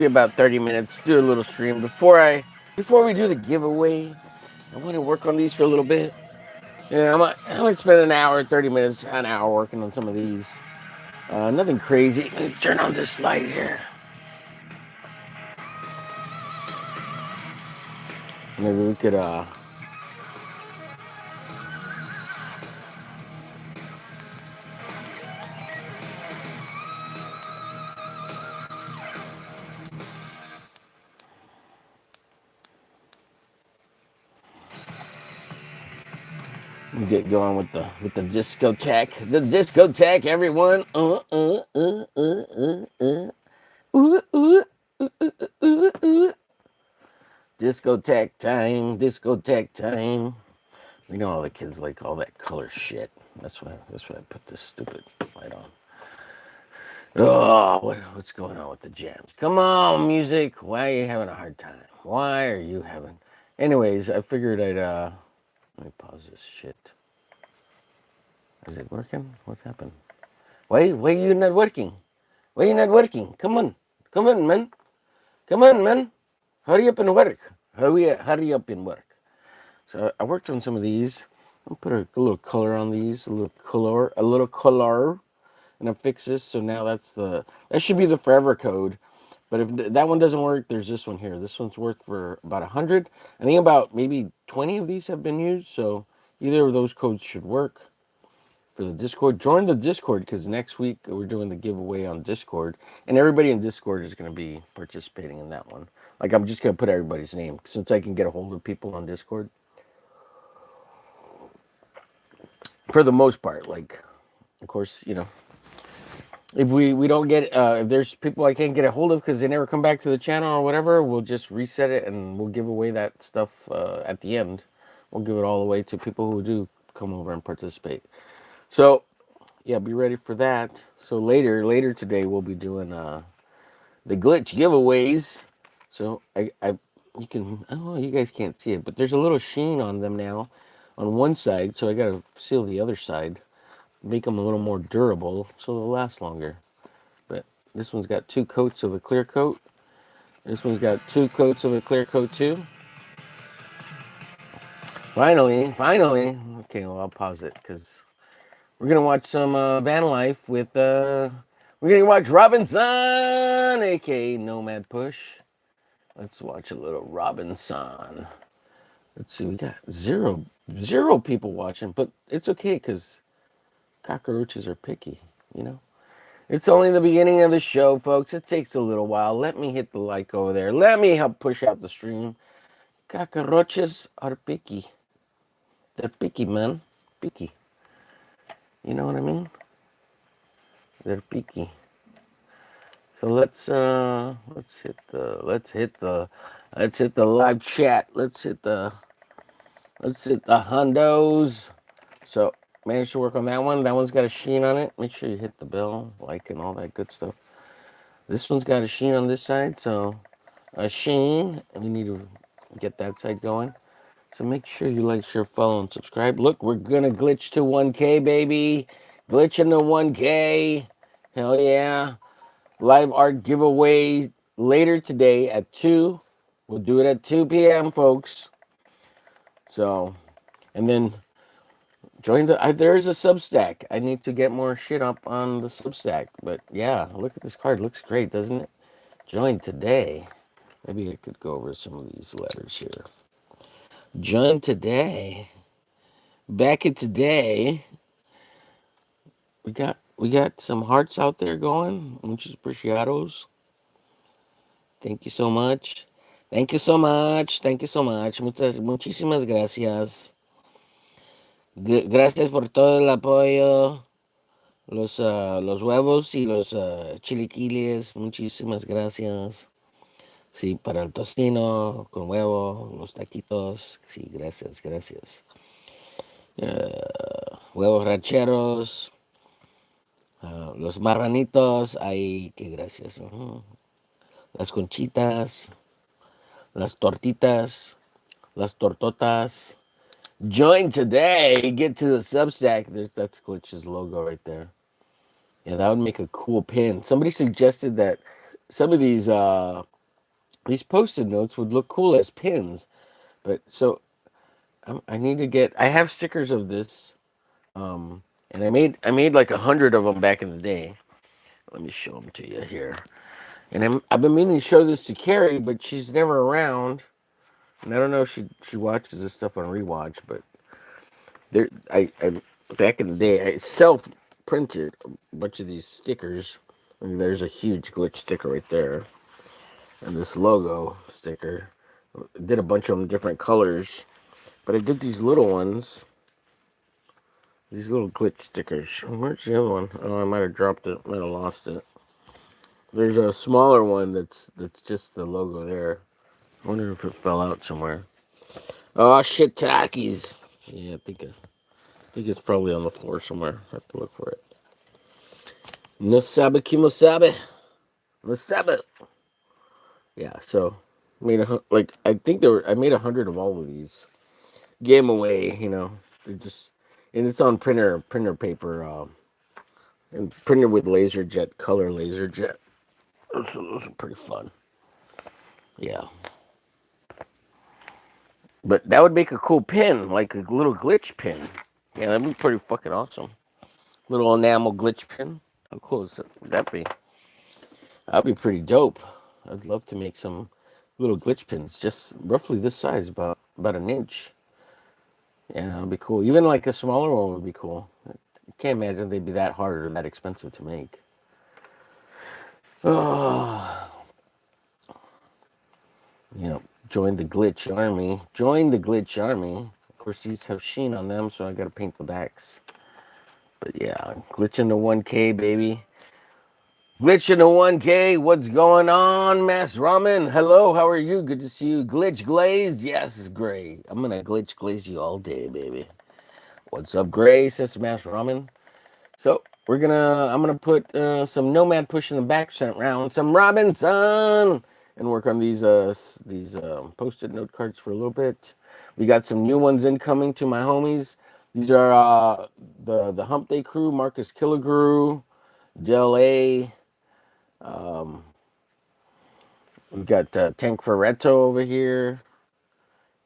Be about 30 minutes. Do a little stream before we do the giveaway. I want to work on these for a little bit. Yeah, I might spend an hour, 30 minutes, an hour working on some of these. Nothing crazy. Let me turn on this light here. Maybe we could get going with the discotheque. The discotheque, everyone. Ooh, ooh, ooh. Discotheque time. Discotheque time. You know all the kids like all that color shit. That's why I put this stupid light on. Oh, what's going on with the jams? Come on, music. Why are you having a hard time? Why are you having? Anyways, I figured I'd let me pause this shit. Is it working? What's happened? Why you not working? Why you not working? Come on, man. Come on, man. Hurry up and work. Hurry up and work. So I worked on some of these. I'll put a little color on these, a little color, and I fix this. So now that should be the forever code. But if that one doesn't work, there's this one here. This one's worth for about 100. I think about maybe 20 of these have been used. So either of those codes should work for the Discord. Join the Discord because next week we're doing the giveaway on Discord. And everybody in Discord is going to be participating in that one. Like I'm just going to put everybody's name since I can get a hold of people on Discord. For the most part, like, of course, if we don't get if there's people I can't get a hold of because they never come back to the channel or whatever, we'll just reset it and we'll give away that stuff at the end. We'll give it all away to people who do come over and participate. So yeah, be ready for that. So later today we'll be doing the glitch giveaways. So you can, oh, you guys can't see it, but there's a little sheen on them now on one side, so I gotta seal the other side, make them a little more durable so they'll last longer. But this one's got 2 coats of a clear coat. This one's got 2 coats of a clear coat too. Finally. Okay, well, I'll pause it because we're gonna watch some van life with we're gonna watch Robinson, aka Nomad Push. Let's watch a little Robinson. Let's see, we got zero people watching, but it's okay because cockroaches are picky, you know. It's only the beginning of the show, folks. It takes a little while. Let me hit the like over there. Let me help push out the stream. Cockroaches are picky. They're picky, man. Picky. You know what I mean? They're picky. So let's hit the live chat. Let's hit the hundos. So managed to work on that one. That one's got a sheen on it. Make sure you hit the bell, like, and all that good stuff. This one's got a sheen on this side, so a sheen, and we need to get that side going. So make sure you like, share, follow, and subscribe. Look, we're gonna glitch to 1K, baby. Glitching to 1K. Hell yeah. Live art giveaway later today at 2. We'll do it at 2 p.m., folks. So, and then join there's a Substack. I need to get more shit up on the Substack. But yeah, look at this card. Looks great, doesn't it? Join today. Maybe I could go over some of these letters here. Join today. Back in today. We got some hearts out there going. Muchos preciados. Thank you so much. Thank you so much. Thank you so much. Muchísimas gracias. Gracias por todo el apoyo. Los huevos y los chiliquiles. Muchísimas gracias. Sí, para el tocino con huevo, los taquitos. Sí, gracias. Huevos rancheros. Los marranitos. Ay, qué gracias. Las conchitas. Las tortitas. Las tortotas. Join today. Get to the Substack. That's Glitch's logo right there. Yeah, that would make a cool pin. Somebody suggested that some of these these post-it notes would look cool as pins. But so I need to get. I have stickers of this, and I made like 100 of them back in the day. Let me show them to you here. And I've been meaning to show this to Carrie, but she's never around. And I don't know if she watches this stuff on rewatch, but there I back in the day I self printed a bunch of these stickers. And there's a huge glitch sticker right there, and this logo sticker. I did a bunch of them different colors, but I did these little ones, these little glitch stickers. Where's the other one? Oh, I might have dropped it, might have lost it. There's a smaller one that's just the logo there. I wonder if it fell out somewhere. Oh shit, Takis. Yeah, I think it's probably on the floor somewhere. I have to look for it. Nasabe kimosabe. Nasabe. Yeah, so like I think there were I made 100 of all of these. Gave them away, They're just and it's on printer paper, and printed with laser jet color laser jet. Those are pretty fun. Yeah, but that would make a cool pin, like a little glitch pin. Yeah, that'd be pretty fucking awesome. Little enamel glitch pin. How cool would that be? That'd be pretty dope. I'd love to make some little glitch pins, just roughly this size, about an inch. Yeah, that'd be cool. Even like a smaller one would be cool. I can't imagine they'd be that hard or that expensive to make. Oh, join the glitch army. Join the glitch army. Of course, these have sheen on them, so I gotta paint the backs. But yeah, glitch into 1K, baby. Glitch into 1K. What's going on, Mass Ramen? Hello, how are you? Good to see you. Glitch glazed? Yes, Gray. I'm gonna glitch glaze you all day, baby. What's up, Gray? Says Mass Ramen. So I'm gonna put some Nomad Push in the back round, some Robinson, and work on these post-it note cards for a little bit. We got some new ones incoming to my homies. These are the Hump Day crew: Marcus Killigrew, Del A. Um, we got Tank Ferretto over here,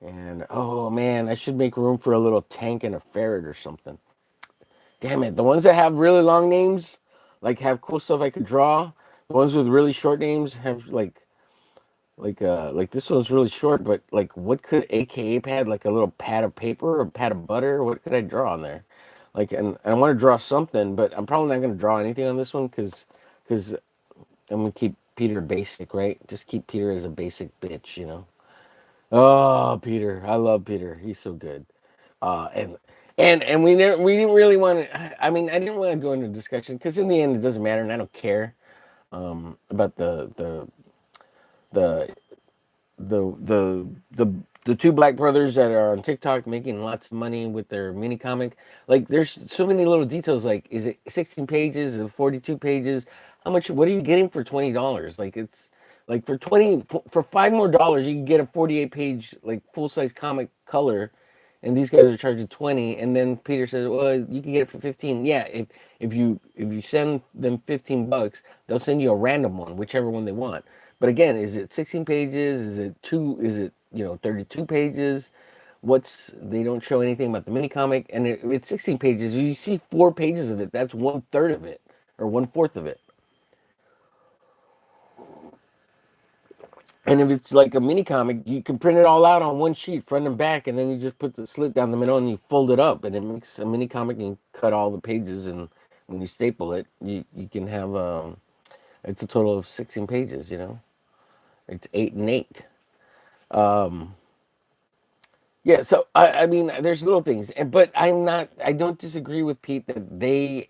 and oh man, I should make room for a little tank and a ferret or something. Damn it. The ones that have really long names, like have cool stuff I could draw. The ones with really short names have like this one's really short, but like what could AKA pad, like a little pad of paper or pad of butter? What could I draw on there? Like, and I want to draw something, but I'm probably not going to draw anything on this one because I'm going to keep Peter basic, right? Just keep Peter as a basic bitch. Oh, Peter. I love Peter. He's so good. And we didn't really want to. I mean, I didn't want to go into discussion because in the end it doesn't matter, and I don't care about the the the the two black brothers that are on TikTok making lots of money with their mini comic. Like, there's so many little details. Like, is it 16 pages? Is it 42 pages? How much? What are you getting for $20? Like, it's like for $5 more, you can get a 48-page like full size comic color, and these guys are charging 20. And then Peter says, "Well, you can get it for 15." Yeah, if you send them $15, they'll send you a random one, whichever one they want. But again, is it 16 pages? Is it two? Is it 32 pages? They don't show anything about the mini comic, and it's 16 pages. You see 4 pages of it. That's one third of it, or one fourth of it. And if it's like a mini comic, you can print it all out on one sheet, front and back, and then you just put the slit down the middle and you fold it up, and it makes a mini comic. And you cut all the pages, and when you staple it, you can have it's a total of 16 pages. It's 8 and 8. Um, Yeah, so I mean, there's little things, but I don't disagree with Pete that they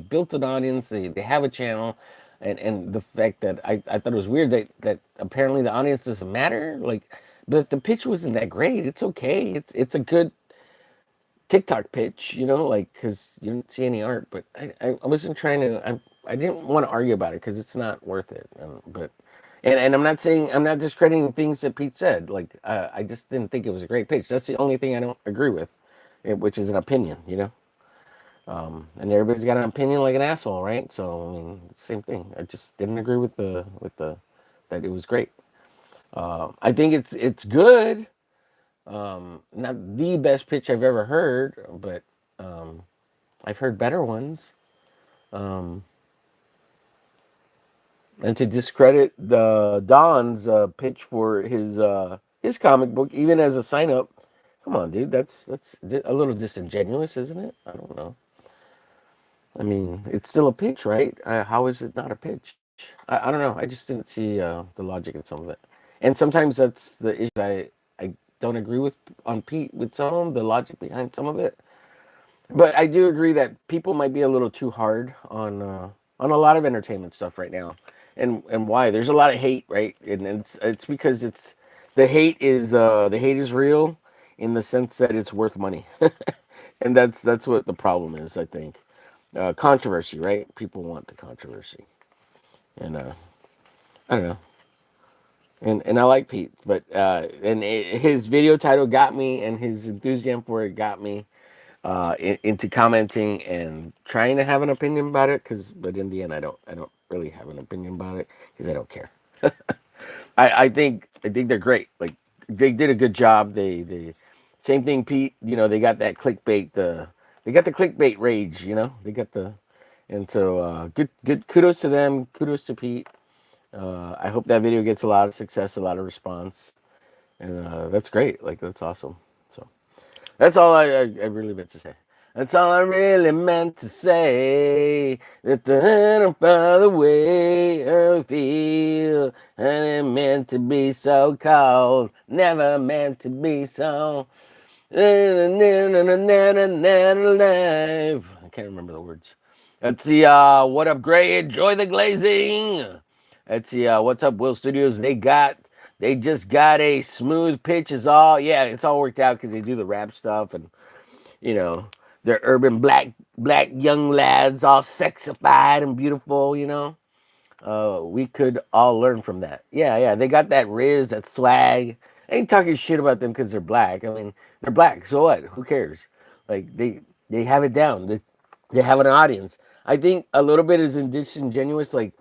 built an audience, they have a channel, and the fact that I thought it was weird that apparently the audience doesn't matter, like, but the pitch wasn't that great. It's okay. It's a good TikTok pitch, like, because you don't see any art, but I wasn't trying to, I didn't want to argue about it because it's not worth it. But and I'm not saying, I'm not discrediting things that Pete said. Like, I just didn't think it was a great pitch. That's the only thing I don't agree with, which is an opinion. And everybody's got an opinion like an asshole, right? So I mean, same thing. I just didn't agree with the that it was great. I think it's good. Not the best pitch I've ever heard, but um, I've heard better ones. Um, and to discredit the Don's pitch for his comic book, even as a sign up, come on, dude, that's a little disingenuous, isn't it? I don't know. I mean, it's still a pitch, right? How is it not a pitch? I don't know. I just didn't see the logic in some of it, and sometimes that's the issue. I don't agree with on Pete with some of them, the logic behind some of it. But I do agree that people might be a little too hard on a lot of entertainment stuff right now, and why? There's a lot of hate, right? And it's because it's the hate is real in the sense that it's worth money, and that's what the problem is. I think controversy, right? People want the controversy, and I don't know. And I like Pete, but his video title got me, and his enthusiasm for it got me into commenting and trying to have an opinion about it. But in the end, I don't really have an opinion about it because I don't care. I think they're great. Like they did a good job. They same thing, Pete. They got that clickbait. They got the clickbait rage. They got the and so good. Kudos to them. Kudos to Pete. I hope that video gets a lot of success, a lot of response, and that's great. Like that's awesome. So. That's all I really meant to say. That's all I really meant to say. That the hand by the way I feel, and it meant to be so cold, never meant to be so. Alive. I can't remember the words. Let's see. What up, Gray? Enjoy the glazing. Let's see. What's up, Will Studios? They just got a smooth pitch. Is all. Yeah, it's all worked out because they do the rap stuff and you know they're urban black young lads, all sexified and beautiful. We could all learn from that. Yeah, yeah. They got that riz, that swag. I ain't talking shit about them because they're black. I mean, they're black. So what? Who cares? Like they have it down. They have an audience. I think a little bit is disingenuous. Like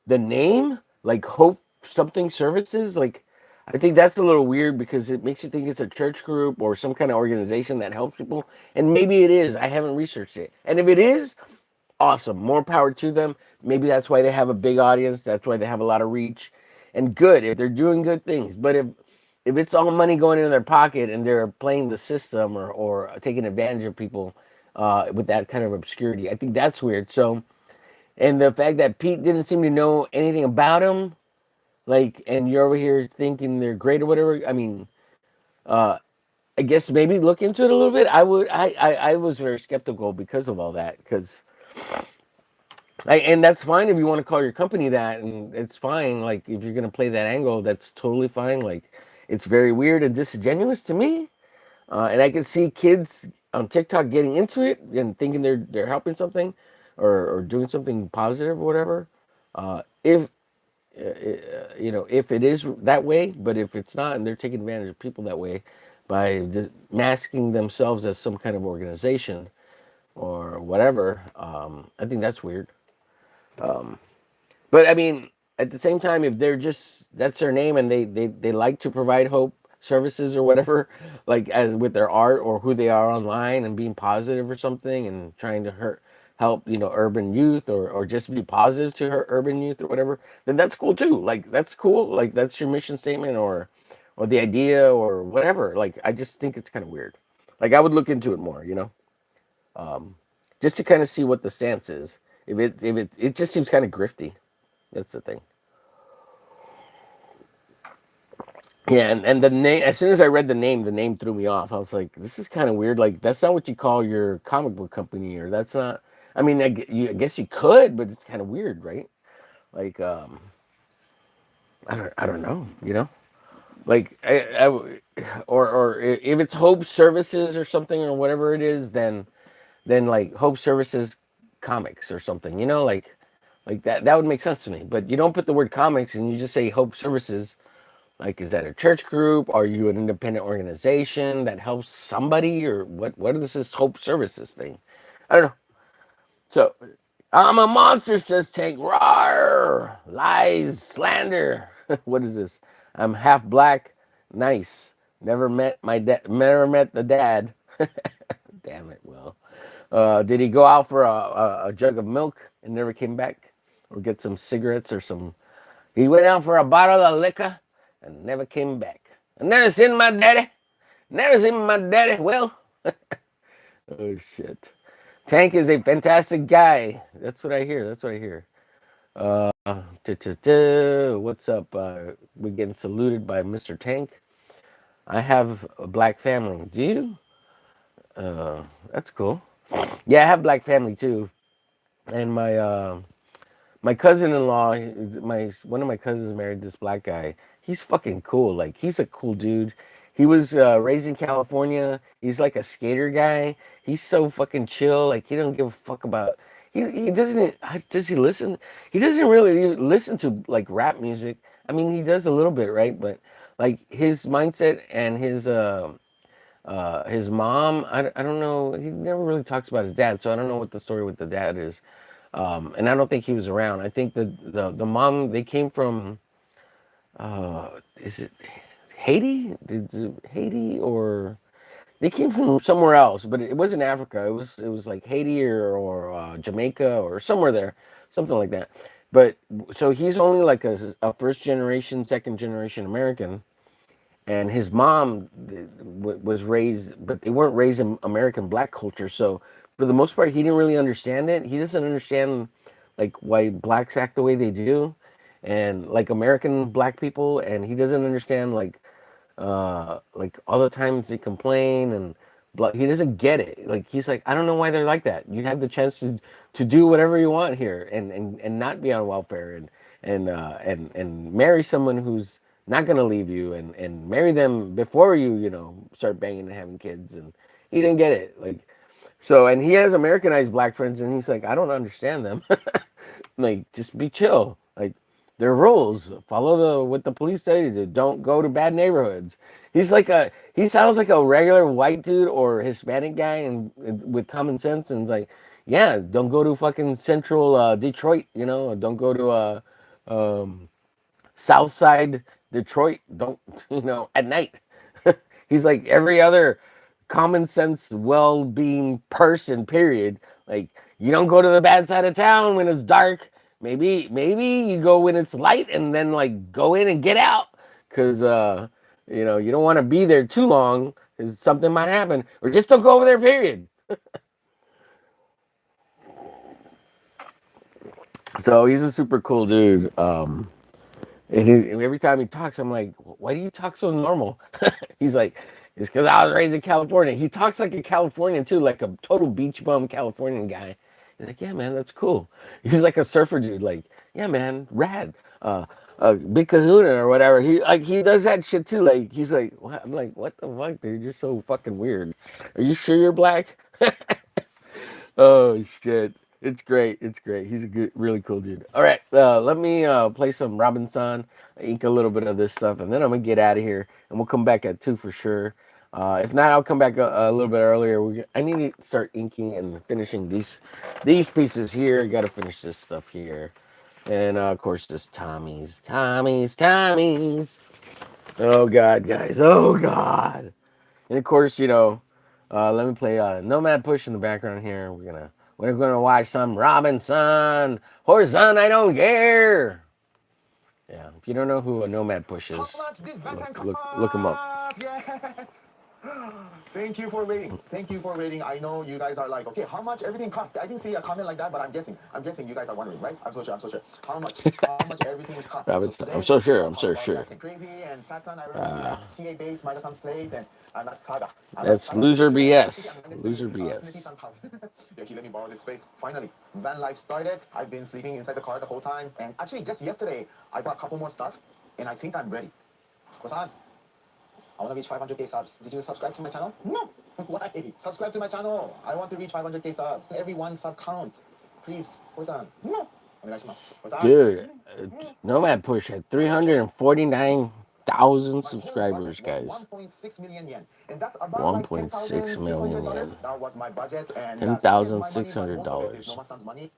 the name, like Hope something services. Like I think that's a little weird because it makes you think it's a church group or some kind of organization that helps people. And maybe it is. I haven't researched it. And if it is, awesome. More power to them. Maybe that's why they have a big audience. That's why they have a lot of reach. And good if they're doing good things. But if it's all money going into their pocket and they're playing the system or taking advantage of people with that kind of obscurity, I think that's weird. So, and the fact that Pete didn't seem to know anything about him, like, and you're over here thinking they're great or whatever. I mean, uh, I guess maybe look into it a little bit. I was very skeptical because of all that because and that's fine if you want to call your company that, and it's fine. Like if you're gonna play that angle, that's totally fine. Like it's very weird and disingenuous to me, and I can see kids on TikTok getting into it and thinking they're helping something, or doing something positive or whatever. If if it is that way, but if it's not, and they're taking advantage of people that way by just masking themselves as some kind of organization or whatever, I think that's weird. Um, But I mean, at the same time, if they're just that's their name and they like to provide hope services or whatever, like as with their art or who they are online and being positive or something and trying to help urban youth or just be positive to her urban youth or whatever, then that's cool too. Like that's cool. Like that's your mission statement or the idea or whatever. Like I just think it's kind of weird. Like I would look into it more, um, just to kind of see what the stance is. If it just seems kind of grifty. That's the thing. Yeah, and the name. As soon as I read the name threw me off. I was like, "This is kind of weird. Like, that's not what you call your comic book company, or that's not." I mean, I guess you could, but it's kind of weird, right? Like, I don't know. Like, or if it's Hope Services or something or whatever it is, then like Hope Services Comics or something. Like that would make sense to me. But you don't put the word comics and you just say Hope Services. Like, is that a church group? Are you an independent organization that helps somebody, or what? What is this Hope Services thing? I don't know. So, I'm a monster, says Tank. Rawr, lies, slander. What is this? I'm half black. Nice. Never met my dad. Never met the dad. Damn it, Will. Did he go out for a jug of milk and never came back, or get some cigarettes or some? He went out for a bottle of liquor and never came back. I never seen my daddy. Never seen my daddy. Will. Oh shit. Tank is a fantastic guy. That's what I hear. That's what I hear. What's up? We're getting saluted by Mr. Tank. I have a black family. Do you? That's cool. Yeah, I have black family too. And my cousin-in-law, my one of my cousins married this black guy. He's fucking cool. Like he's a cool dude. He was raised in California. He's like a skater guy. He's so fucking chill. Like he don't give a fuck about. He doesn't. Does he listen? He doesn't really listen to like rap music. I mean, he does a little bit, right? But like his mindset and his mom. I don't know. He never really talks about his dad, so I don't know what the story with the dad is. And I don't think he was around. I think the mom, they came from is it Haiti? Haiti, or they came from somewhere else, but it wasn't Africa. It was like Haiti or Jamaica or somewhere there, something like that. But so he's only like a first generation, second generation American, and his mom was raised, but they weren't raised in American black culture. So for the most part, he didn't really understand it. He doesn't understand like why blacks act the way they do, and like American black people, and he doesn't understand like all the times they complain and he doesn't get it. Like he's like, I don't know why they're like that. You have the chance to do whatever you want here and not be on welfare and marry someone who's not gonna leave you and marry them before you start banging and having kids. And he didn't get it. Like so, and he has Americanized black friends, and he's like, I don't understand them. Like, just be chill. Like, there are rules. Follow what the police tell you to do. Don't go to bad neighborhoods. He sounds like a regular white dude or Hispanic guy and with common sense, and it's like, yeah, don't go to fucking central Detroit, or don't go to um, South Side Detroit. Don't at night. He's like every other common sense, well-being person. Period. Like you don't go to the bad side of town when it's dark. Maybe you go when it's light, and then like go in and get out, because you don't want to be there too long, because something might happen, or just don't go over there. Period. So he's a super cool dude. And every time he talks, I'm like, why do you talk so normal? He's like, it's because I was raised in California. He talks like a Californian too, like a total beach bum Californian guy. He's like, yeah, man, that's cool. He's like a surfer dude. Like, yeah, man, rad. Big Kahuna or whatever. He does that shit too. Like, he's like, what? I'm like, what the fuck, dude? You're so fucking weird. Are you sure you're black? Oh shit. It's great. It's great. He's a good, really cool dude. All right, let me play some Robinson, ink a little bit of this stuff, and then I'm gonna get out of here, and we'll come back at 2 for sure. If not, I'll come back a little bit earlier. I need to start inking and finishing these pieces here. Got to finish this stuff here, and of course this Tommy's. Oh God, guys. Oh God. And of course, let me play Nomad Push in the background here. We're gonna watch some Robinson. Horizon, I don't care. Yeah, if you don't know who a Nomad Push is, look him up. Yes. Thank you for waiting. Thank you for waiting. I know you guys are like, okay, how much everything costs? I didn't see a comment like that, but I'm guessing. I'm guessing you guys are wondering, right? I'm so sure. I'm so sure. How much? How much everything costs? So Robinson, today, I'm so sure. we'll I'm talk so about sure. Acting Crazy and Satsan. I remember you at TA Base, Microsoft's place, and that's Saga. And that's That's Saga. And loser today, actually, I'm BS. next to Loser Smithy BS. San's house. Yeah, he let me borrow this space. Finally, van life started. I've been sleeping inside the car the whole time. And actually, just yesterday, I bought a couple more stuff, and I think I'm ready. What's on? I want to reach 500k subs. Did you subscribe to my channel? No. Why? Subscribe to my channel. I want to reach 500k subs. Every one sub count. Please. What's on? No. What's on? Dude, Nomad Push had 349,000 My whole budget subscribers, was guys. 1.6 million yen. And that's about like 1.6 million $10,600. yen. That was my budget. And Ten some is thousand my money, six but hundred most of it is dollars. Noma-san's money.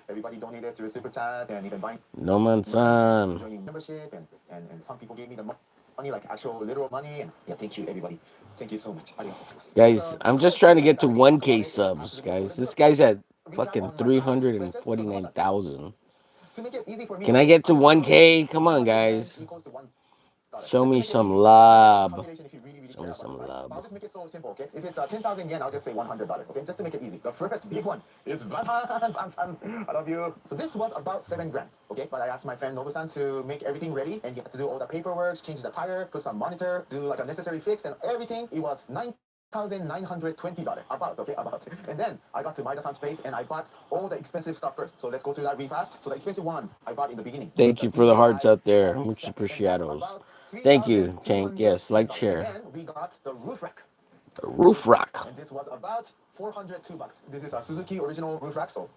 Everybody donated through super chat and even buying No mansan. joining membership, and some people gave me the money, like actual literal money. And yeah, thank you everybody. Thank you so much. Guys, I'm just trying to get to 1K subs, guys. This guy's at Recap fucking on my past expenses. So 349,000. to make it easy for Can me, I get to I'm just gonna 1K? say Come on, 100 yen guys. equals to $1. Show Just to me make it some easy. But you can do the love. calculation if you really Show care me about it, some right? love. I'll just make it so simple, okay? If it's 10,000 yen, I'll just say $100, okay? Just to make it easy. The first big one is Vansan. I love you. So this was about 7 grand, okay? But I asked my friend Nobu-san to make everything ready, and he had to do all the paperwork, change the tire, put some monitor, do like a necessary fix, and everything. It was $9,920 about, okay, about. And then I got to Maida-san's place and I bought all the expensive stuff first. So let's go through that really fast. So the expensive one I bought in the beginning. Thank you for the hearts DAI out there. battery Muchos set. And that's appreciados. about Thank you, Tank. Yes, like, $3,210. And share. then we got the roof rack. The roof rack. And this was about $402. This is a Suzuki original roof rack, so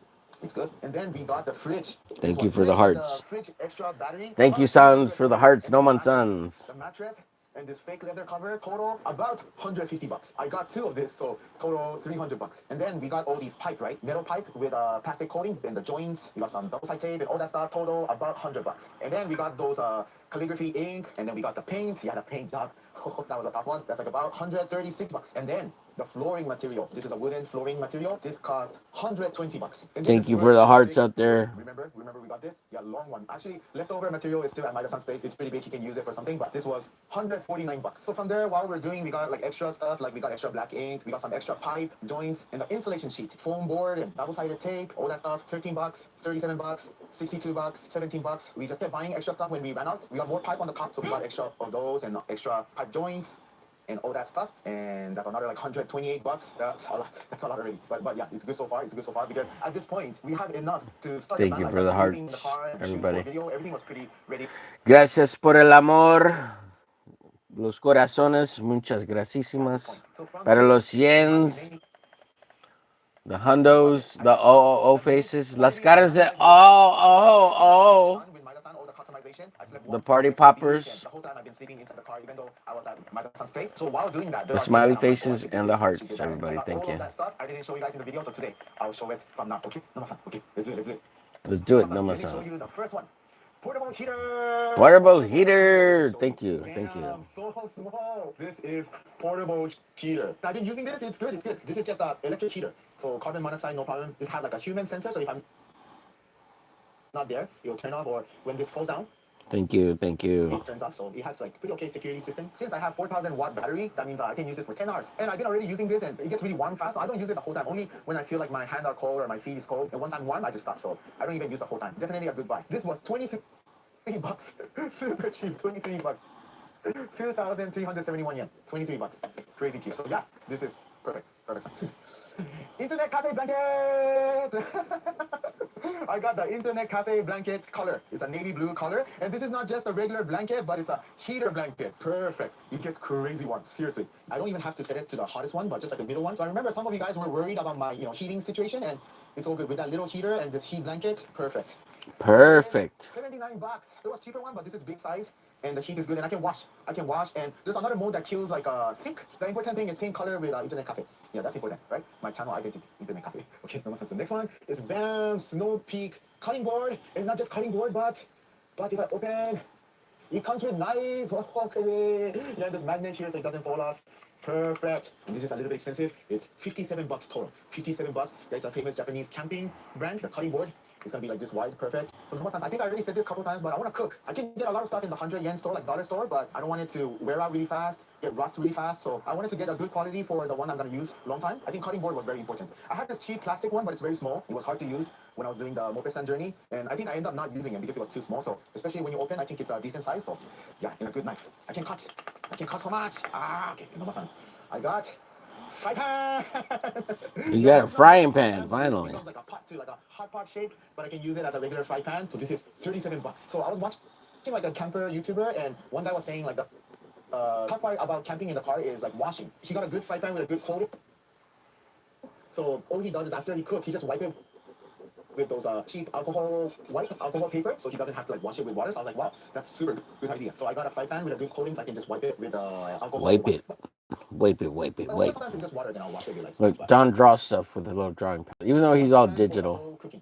it's good. And then we got the fridge. Thank you for the Fridge and the hearts. fridge extra battery. Thank you, About sons, for the 320 bucks. hearts. And No then man mattress. sons. The mattress and this fake leather cover total about $150. I got two of this, so total $300. And then we got all these pipe, right? Metal pipe with a plastic coating and the joints. We got some double side tape and all that stuff. Total about $100. And then we got those calligraphy ink, and then we got the paint. Yeah, the paint job. That was a tough one. That's like about $136. And then the flooring material. This is a wooden flooring material. This cost $120. And Thank you for the hearts out there. Remember we got this? Yeah, long one. Actually, leftover material is still at Maida-san's place. It's pretty big. You can use it for something, but this was $149. So from there, while we're doing, we got like extra stuff. Like we got extra black ink. We got some extra pipe, joints, and the insulation sheet, foam board, and double-sided tape, all that stuff. $13, $37, $62, $17. We just kept buying extra stuff when we ran out. We got more pipe on the top, so we got extra of those and extra pipe joints and all that stuff, and that's another like $128. That's a lot. That's a lot already. But yeah, it's good so far. It's good so far because at this point we have enough to start. Thank the you van, for the sleeping in the hearts, car and everybody. shoot for video. Everything was pretty ready. Gracias por el amor. Los corazones, muchas gracísimas. So from Para here, los we have yens, remaining the hundos, the o faces, las luckily, caras de with Maida-san, all the customization. I slept the once, party went to the beach, and poppers, the whole time I've been sleeping inside the car, even though I was at Maida-san's place. So while doing that, there the are days smiley that I'm like, oh, I faces, should do and this, the I should do hearts, that. everybody. I got Thank all of you. that stuff. I didn't show you guys in the video, so today I'll show it from now. Okay, Nama-san. Okay, let's do it. Let's do it. Let's do it, Let me show Nama-san. you the first one. Portable heater. Portable heater. Thank you. Thank you. Damn, so small. This is portable heater. I've been using this. It's good. It's good. This is just an electric heater. So carbon monoxide, no problem. This has like a human sensor. So if I'm not there, it'll turn off. Or when this falls down, Thank you. Thank you. it turns off. So it has like pretty okay security system. Since I have 4,000 watt battery, that means I can use this for 10 hours. And I've been already using this, and it gets really warm fast. So I don't use it the whole time. Only when I feel like my hand are cold or my feet is cold. And once I'm warm, I just stop. So I don't even use the whole time. Definitely a good buy. This was $23. Super cheap. $23. 2,371 yen. 23 bucks. Crazy cheap. So yeah, this is perfect. Perfect. Internet cafe blanket. I got the internet cafe blanket color. It's a navy blue color, and this is not just a regular blanket, but it's a heater blanket. Perfect. It gets crazy warm. Seriously, I don't even have to set it to the hottest one, but just like the middle one. So I remember some of you guys were worried about my heating situation, and it's all good with that little heater and this heat blanket. Perfect. Perfect. $79. There was cheaper one, but this is big size, and the heat is good, and I can wash. And there's another mode that kills like thick. The important thing is same color with internet cafe. Yeah, that's important, right? My channel identity, internet cafe. Okay, no sense. The next one is BAM Snow Peak cutting board. It's not just cutting board, but if I open, it comes with knife. Okay, yeah, this magnet here so it doesn't fall off. Perfect. And this is a little bit expensive. It's $57 total. $57. That's a famous Japanese camping brand. The cutting board. It's gonna be like this wide, perfect. So I think I already said this a couple times, but I want to cook. I can get a lot of stuff in the 100 yen store, like dollar store, but I don't want it to wear out really fast, get rust really fast. So I wanted to get a good quality for the one I'm gonna use long time. I think cutting board was very important. I had this cheap plastic one, but it's very small. It was hard to use when I was doing the Mopesan journey, and I think I ended up not using it because it was too small. So especially when you open, I think it's a decent size. So yeah, in a good knife, I can cut. I can cut so much. Okay, no more sense. I got fry pan. You got a frying pan, finally. It becomes like a pot too, like a hot pot shape, but I can use it as a regular fry pan. So this is $37. So I was watching like a camper YouTuber, and one guy was saying like the tough part about camping in the car is like washing. He got a good fry pan with a good coating. So all he does is after he cooks, he just wipe it with those cheap alcohol paper, so he doesn't have to like wash it with water. So I was like, wow, that's super good idea. So I got a fry pan with a good coating, so I can just wipe it with alcohol. Wipe it. Wipe it. Sometimes in just water, then I'll wash it with like Look, Don draws stuff with a little drawing pad, even though he's all digital. Cooking.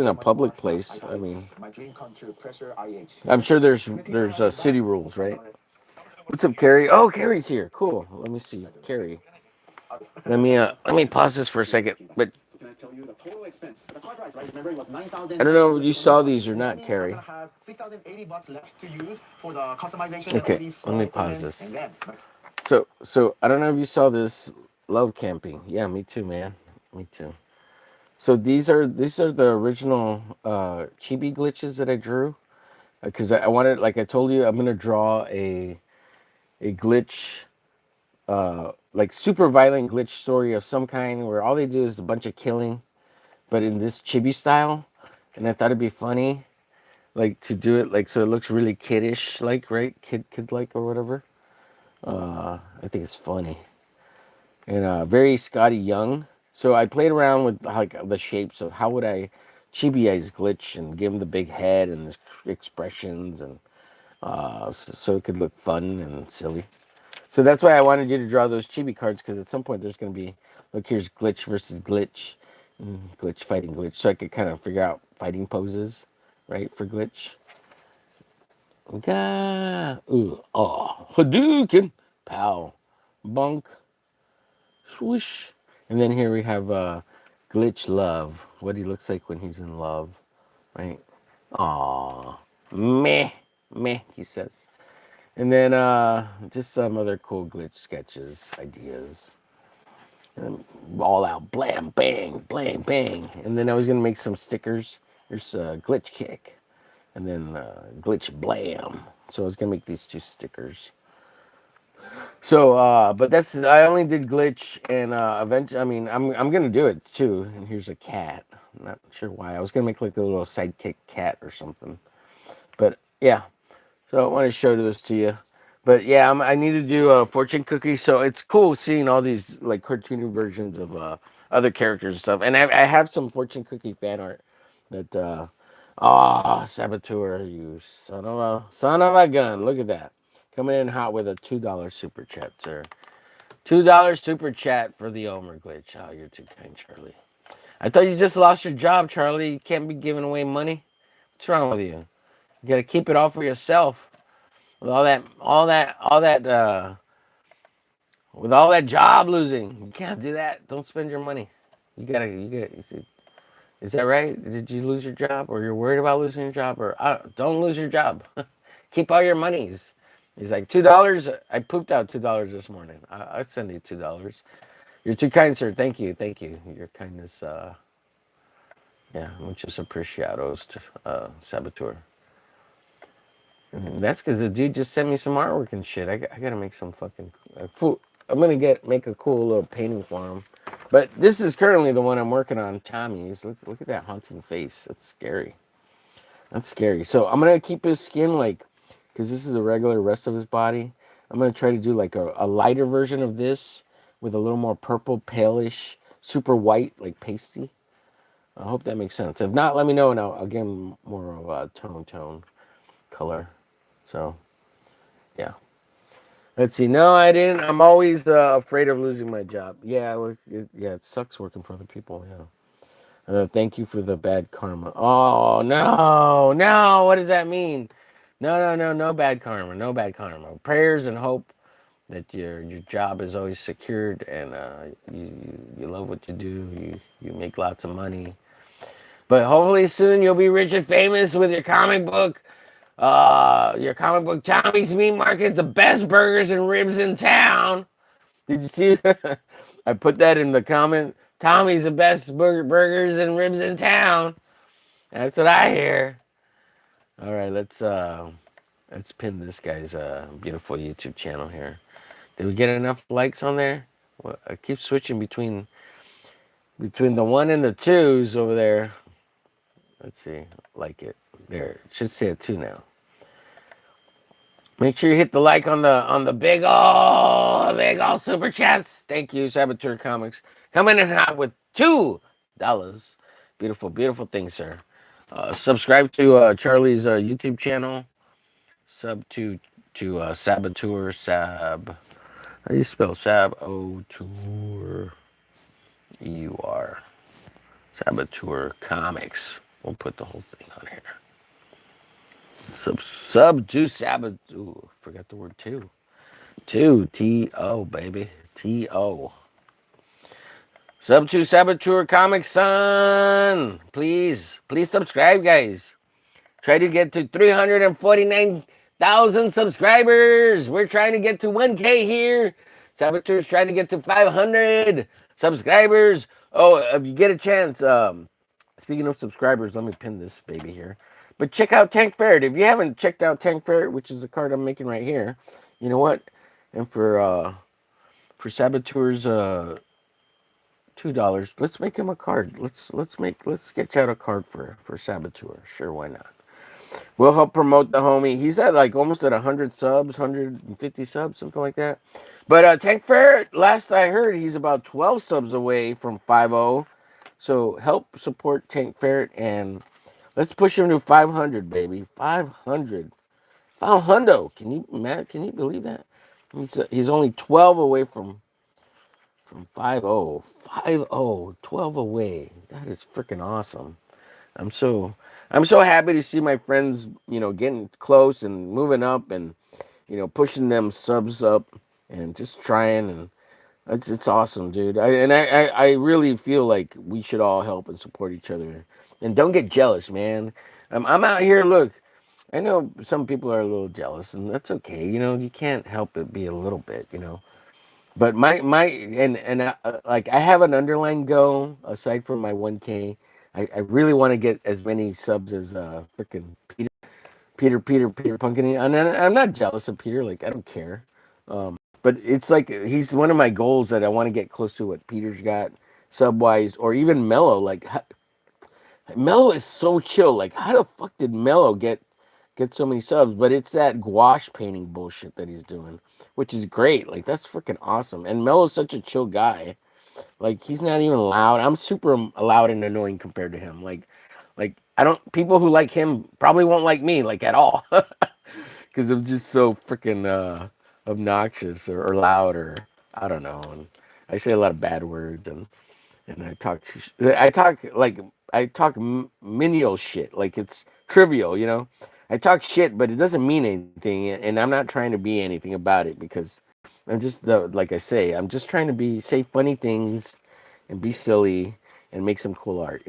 in a public place, I mean, I'm sure there's city rules, right? What's up, Carrie? Oh, Carrie's here. Cool. Let me see, Carrie. Let me pause this for a second. But tell you the total expense. The car price, right? Remember, it was nine thousand I don't nine know hundred if you twenty saw bucks. these or And that not, means I'm Carrie. gonna have $6,080 left to use for the customization and all Okay, these let me pause equipment. And this. then, So I don't know if you saw this. Love camping. Yeah, me too, man. Me too. So these are the original chibi glitches that I drew because I wanted, like I told you, I'm gonna draw a glitch, like super violent glitch story of some kind where all they do is a bunch of killing, but in this chibi style. And I thought it'd be funny, like to do it like so it looks really kiddish, like right, kid like or whatever. I think it's funny and very Scotty Young. So I played around with like the shapes of how would I chibiize glitch and give him the big head and the expressions and so it could look fun and silly. So that's why I wanted you to draw those chibi cards because at some point there's going to be, look, here's glitch versus glitch, glitch fighting glitch. So I could kind of figure out fighting poses, right, for glitch. Hadouken, pow, bunk, swoosh. And then here we have glitch love, what he looks like when he's in love, right? Aw, meh, meh, he says. And then just some other cool glitch sketches, ideas. And all out blam, bang, blam, bang. And then I was going to make some stickers. There's glitch kick. And then glitch blam. So I was going to make these two stickers. So, but that's, I only did glitch and eventually, I mean, I'm going to do it too. And here's a cat. I'm not sure why. I was going to make like a little sidekick cat or something. But yeah, so I want to show this to you. But yeah, I need to do a fortune cookie. So it's cool seeing all these like cartoony versions of other characters and stuff. And I have some fortune cookie fan art that Saboteur, you son of a gun. Look at that. Coming in hot with a $2 super chat, sir. $2 super chat for the Omer glitch. Oh, you're too kind, Charlie. I thought you just lost your job, Charlie. You can't be giving away money. What's wrong with you? You gotta keep it all for yourself. With with all that job losing, you can't do that. Don't spend your money. You got. Is that right? Did you lose your job, or you're worried about losing your job, or don't lose your job? Keep all your monies. He's like $2. I pooped out $2 this morning. I send you $2. You're too kind, sir. Thank you, thank you. Your kindness, yeah, muchos apreciados, Saboteur. That's because the dude just sent me some artwork and shit. I gotta make some fucking I'm gonna make a cool little painting for him. But this is currently the one I'm working on. Tommy's. Look at that haunting face. That's scary. That's scary. So I'm gonna keep his skin like, because this is the regular rest of his body. I'm gonna try to do like a lighter version of this with a little more purple, palish, super white, like pasty. I hope that makes sense. If not, let me know and I'll give him more of a tone color. So yeah. Let's see. No, I didn't. I'm always afraid of losing my job. Yeah, it sucks working for other people. Yeah. Thank you for the bad karma. Oh no, no. What does that mean? No bad karma. No bad karma. Prayers and hope that your job is always secured and you love what you do. You make lots of money. But hopefully soon you'll be rich and famous with your comic book. Your comic book Tommy's Meat Market, the best burgers and ribs in town. Did you see? I put that in the comment. Tommy's the best burgers and ribs in town. That's what I hear. All right, let's pin this guy's beautiful YouTube channel here. Did we get enough likes on there? Well, I keep switching between the one and the twos over there. Let's see, like it there. It should say a two now. Make sure you hit the like on the big ol' super chats. Thank you, Saboteur Comics. Coming in hot with $2. Beautiful, beautiful thing, sir. Subscribe to Charlie's YouTube channel. Sub to Saboteur Sab. How do you spell Sab? O Tour EUR. Saboteur Comics. We'll put the whole thing on here. Sub to Saboteur. Forgot the word two. Two T-O, baby. T-O. Sub to Saboteur Comic Son. Please subscribe, guys. Try to get to 349,000 subscribers. We're trying to get to 1K here. Saboteur's trying to get to 500 subscribers. Oh, if you get a chance, speaking of subscribers, let me pin this baby here. But check out Tank Ferret. If you haven't checked out Tank Ferret, which is the card I'm making right here, you know what? And for Saboteur's $2, let's make him a card. Let's sketch out a card for Saboteur. Sure, why not? We'll help promote the homie. He's at like almost at 100 subs, 150 subs, something like that. But Tank Ferret, last I heard, he's about 12 subs away from 50. So help support Tank Ferret and let's push him to 500, baby. 500. 500. Can you, Matt, can you believe that? He's only 12 away from 50. 50. 12 away. That is freaking awesome. I'm so I'm so happy to see my friends, getting close and moving up and pushing them subs up and just trying and it's awesome, dude. I really feel like we should all help and support each other. And don't get jealous, man. I'm out here. Look, I know some people are a little jealous, and that's okay. You can't help it be a little bit. But my and like I have an underlying goal aside from my 1K. I really want to get as many subs as freaking Peter Pumpkin. And I'm not jealous of Peter. Like I don't care. But it's like he's one of my goals that I want to get close to what Peter's got sub wise, or even Mello. Like Mello is so chill. Like how the fuck did Mello get so many subs? But it's that gouache painting bullshit that he's doing, which is great. Like that's freaking awesome. And Mello's such a chill guy. Like he's not even loud. I'm super loud and annoying compared to him. Like I don't. People who like him probably won't like me like at all, because I'm just so freaking obnoxious or loud or I don't know. And I say a lot of bad words and I talk menial shit like it's trivial. I talk shit, but it doesn't mean anything, and I'm not trying to be anything about it because I'm just like I say, I'm just trying to say funny things and be silly and make some cool art.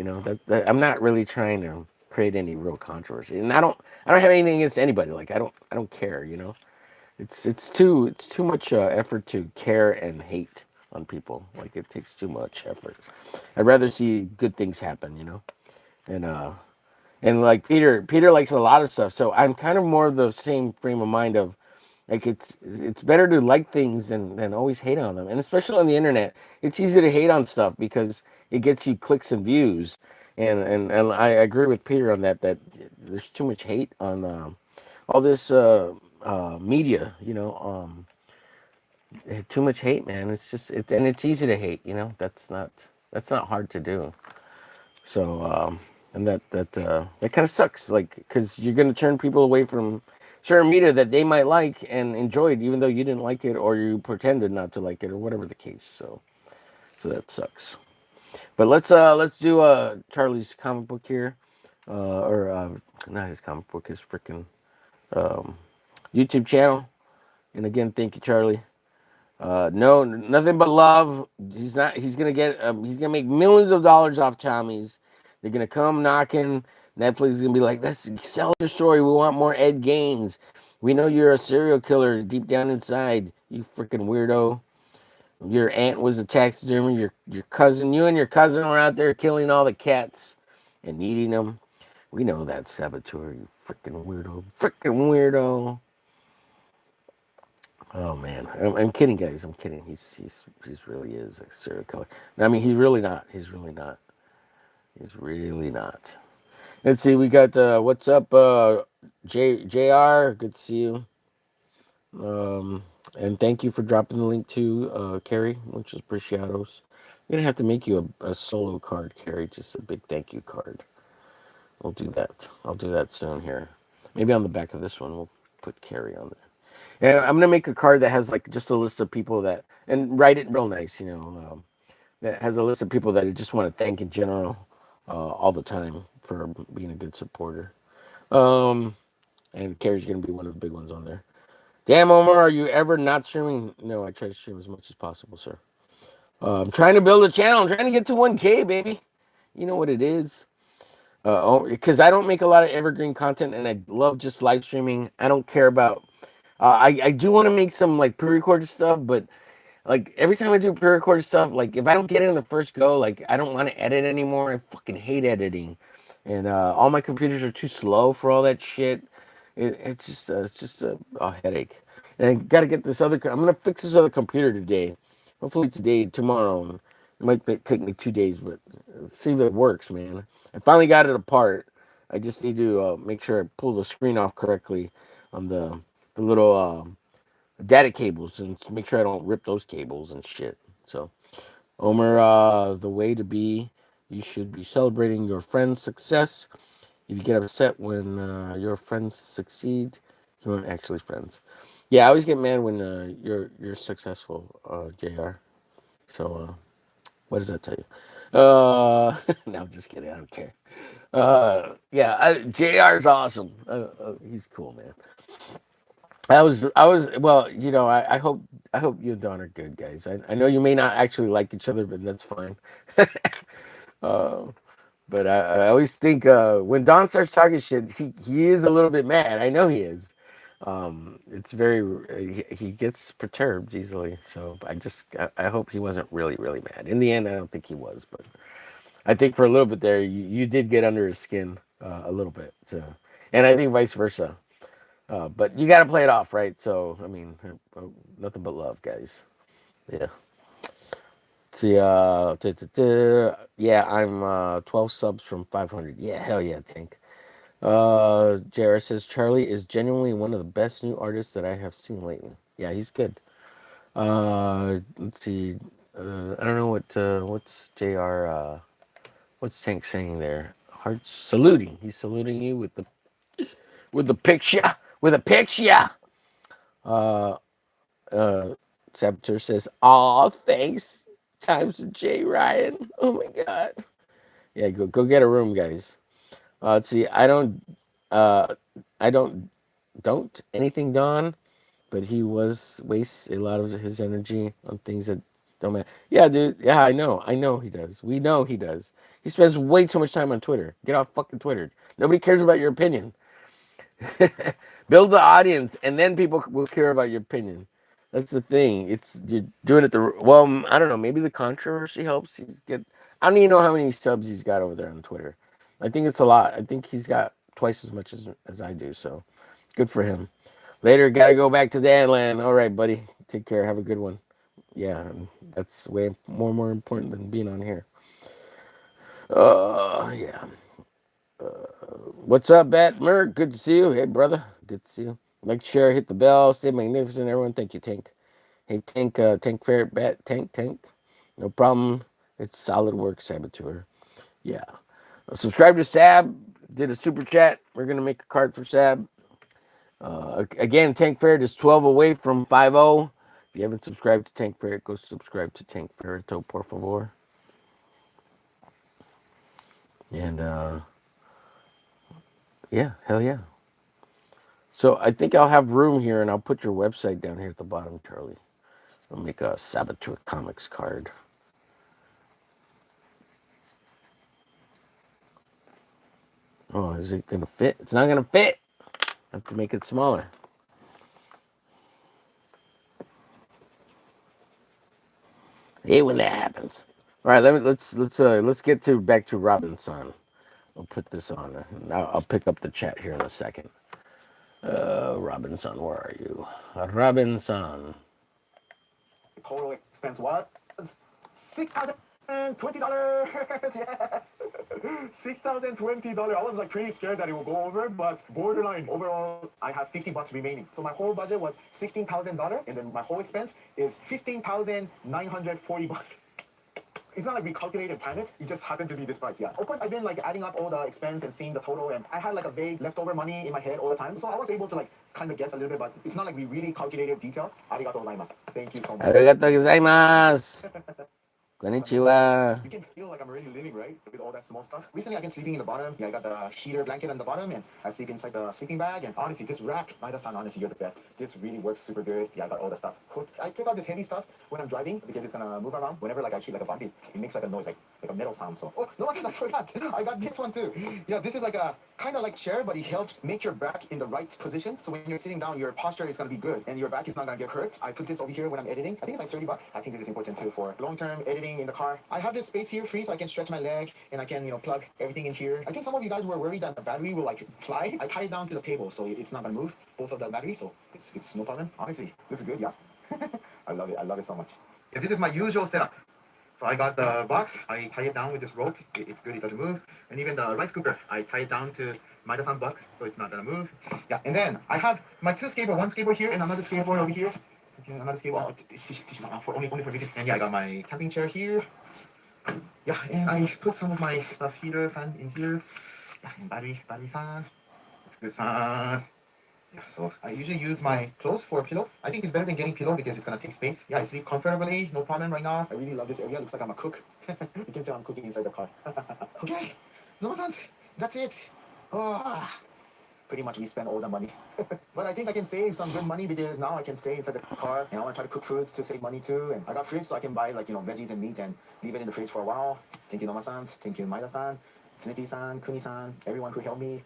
That I'm not really trying to create any real controversy, and I don't have anything against anybody. Like I don't care. It's too much effort to care and hate on people. Like it takes too much effort. I'd rather see good things happen. And like Peter likes a lot of stuff. So I'm kind of more of the same frame of mind of like it's better to like things than always hate on them. And especially on the internet, it's easy to hate on stuff because it gets you clicks and views. And I agree with Peter on that there's too much hate on all this media. Too much hate, man. It's just and it's easy to hate. That's not hard to do. So and that kind of sucks, like because you're gonna turn people away from certain media that they might like and enjoy it, even though you didn't like it or you pretended not to like it or whatever the case. So that sucks. But let's do Charlie's comic book here, or not his comic book, his freaking um, YouTube channel. And again, thank you, Charlie. No, nothing but love. He's not. He's gonna get. He's gonna make millions of dollars off Tommy's. They're gonna come knocking. Netflix is gonna be like, "Let's sell your story. We want more Ed Gaines. We know you're a serial killer deep down inside. You freaking weirdo. Your aunt was a taxidermy. Your cousin. You and your cousin were out there killing all the cats and eating them. We know that, Saboteur. You freaking weirdo. Freaking weirdo." Oh man, I'm kidding, guys. I'm kidding. He's really is a serial killer. I mean, he's really not. He's really not. He's really not. Let's see. We got what's up, Jr. Good to see you. Um, and thank you for dropping the link to Carrie, which is Preciados. I'm gonna have to make you a solo card, Carrie. Just a big thank you card. We'll do that. I'll do that soon here. Maybe on the back of this one, we'll put Carrie on there. Yeah, I'm gonna make a card that has like just a list of people that and write it real nice, that has a list of people that I just want to thank in general, all the time for being a good supporter. Um, and Carrie's gonna be one of the big ones on there. Damn, Omar, are you ever not streaming? No, I try to stream as much as possible, sir. I'm trying to build a channel. I'm trying to get to 1K, baby. You know what it is. Because I don't make a lot of evergreen content, and I love just live streaming. I don't care about. I do want to make some like pre-recorded stuff, but like every time I do pre-recorded stuff, like if I don't get it in the first go, like I don't want to edit anymore. I fucking hate editing, and all my computers are too slow for all that shit. It's just a headache. And I got to get this other. I'm gonna fix this other computer today. Hopefully today, tomorrow. It might take me 2 days, but see if it works, man. I finally got it apart. I just need to make sure I pull the screen off correctly on the little data cables and make sure I don't rip those cables and shit. So, Omer, the way to be, you should be celebrating your friend's success. If you get upset when your friends succeed, you aren't actually friends. Yeah, I always get mad when you're successful, Jr. So, what does that tell you? No, I'm just kidding. I don't care. Yeah, Jr. is awesome. He's cool, man. Well, I hope you and Don are good, guys. I know you may not actually like each other, but that's fine. uh, but I always think when Don starts talking shit, he is a little bit mad. I know he is. It's very he gets perturbed easily. So I hope he wasn't really mad. In the end, I don't think he was, but I think for a little bit there, you did get under his skin a little bit. So, and I think vice versa. But you got to play it off, right? So, I mean, nothing but love, guys. Yeah. See, yeah, I'm 12 subs from 500. Yeah, hell yeah, Tank. JR says Charlie is genuinely one of the best new artists that I have seen lately. Yeah, he's good. Let's see. I don't know what's JR. What's Tank saying there? Hearts saluting. He's saluting you with the picture. With a picture. Uh, Uh, Saboteur says, "Aw, thanks times to J Ryan. Oh my god. Yeah, go get a room, guys. Let's see. Uh, I don't anything Don, but he was wastes a lot of his energy on things that don't matter. Yeah, dude. Yeah, I know he does. We know he does. He spends way too much time on Twitter. Get off fucking Twitter. Nobody cares about your opinion. Build the audience, and then people will care about your opinion. That's the thing. It's you're doing it the well. I don't know. Maybe the controversy helps. I don't even know how many subs he's got over there on Twitter. I think it's a lot. I think he's got twice as much as I do. So good for him. Later, gotta go back to Danland. All right, buddy. Take care. Have a good one. Yeah, that's way more important than being on here. Yeah. What's up, Bat Merc? Good to see you. Hey, brother. Good to see you. Like, share, hit the bell, stay magnificent, everyone. Thank you, Tank. Hey, Tank, Tank Ferret, Bat, Tank. No problem. It's solid work, Saboteur. Yeah. Subscribe to Sab. Did a super chat. We're gonna make a card for Sab. Again, Tank Ferret is 12 away from 5-0. If you haven't subscribed to Tank Ferret, go subscribe to Tank Ferreto, por favor. And yeah, hell yeah. So I think I'll have room here, and I'll put your website down here at the bottom, Charlie. I'll make a Saboteur Comics card. Oh, is it gonna fit? It's not gonna fit. I have to make it smaller. I hate when that happens. All right, let's get to back to Robinson. I'll put this on. I'll pick up the chat here in a second. Robinson, where are you? Robinson. Total expense was $6,020. Yes, $6,020. I was like pretty scared that it would go over, but borderline. Overall, I have $50 remaining. So my whole budget was $16,000, and then my whole expense is $15,940. It's not like we calculated and planned it. It just happened to be this price. Yeah. Of course, I've been like adding up all the expense and seeing the total, and I had like a vague leftover money in my head all the time. So I was able to like kind of guess a little bit, but it's not like we really calculated detail. Arigato gozaimasu. Thank you so much. Arigato gozaimasu. Konnichiwa. You can feel like I'm really living, right? With all that small stuff. Recently, I've been sleeping in the bottom. Yeah, I got the heater blanket on the bottom, and I sleep inside the sleeping bag. And honestly, this rack, Maida-san, honestly, you're the best. This really works super good. Yeah, I got all the stuff. I took out this heavy stuff when I'm driving because it's gonna move around. Whenever like I hit like a bump, it makes like a noise, like a metal sound. So, oh no, I forgot. I got this one too. Yeah, this is like a kind of like chair, but it helps make your back in the right position. So when you're sitting down, your posture is gonna be good, and your back is not gonna get hurt. I put this over here when I'm editing. I think it's like $30. I think this is important too for long-term editing in the car. I have this space here free, so I can stretch my leg and I can, plug everything in here. I think some of you guys were worried that the battery will like fly. I tie it down to the table, so it's not gonna move. Both of the batteries, so it's no problem. Honestly, looks good, yeah. I love it. I love it so much. Yeah, this is my usual setup. So I got the box, I tie it down with this rope, it's good, it doesn't move. And even the rice cooker, I tie it down to Maida-san box, so it's not gonna move. Yeah, and then I have my two skateboard, one skateboard here and another skateboard over here. Okay, another skateboard, for only for videos. And yeah, I got my camping chair here. Yeah, and I put some of my stuff heater, fan in here. Yeah, and battery san. It's good san. Yeah, so I usually use my clothes for a pillow. I think it's better than getting pillow because it's gonna take space. Yeah, I sleep comfortably, no problem right now. I really love this area. Looks like I'm a cook. You can tell I'm cooking inside the car. Okay, no sense. That's it. Oh, pretty much we spend all the money. But I think I can save some good money because now I can stay inside the car and I want to try to cook foods to save money too. And I got fridge so I can buy like veggies and meat and leave it in the fridge for a while. Thank you, Noma-san. Thank you, Maida-san, Tsunetti-san, Kuni-san, everyone who helped me.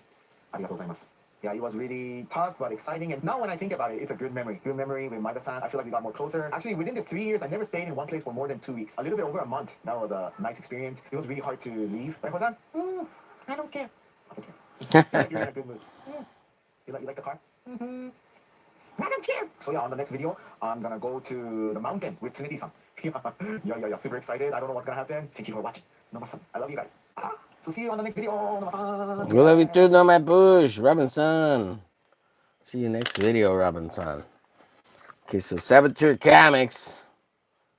Arigatou gozaimasu. Yeah, it was really tough but exciting. And now when I think about it, it's a good memory. Good memory with Maida-san. I feel like we got more closer. Actually, within this 3 years, I never stayed in one place for more than 2 weeks. A little bit over a month. That was a nice experience. It was really hard to leave. Right, Hosan? I don't care. I don't care. Seems like you're in a good mood. You like the car? Mm-hmm. I don't care. So yeah, on the next video, I'm gonna go to the mountain with Tsunetti-san. Yeah. Super excited. I don't know what's gonna happen. Thank you for watching. Noma-san. I love you guys. So see you on the next video. Noma-san. We love you too, no my bush, Robinson. See you next video, Robinson. Okay, so Saboteur Comics.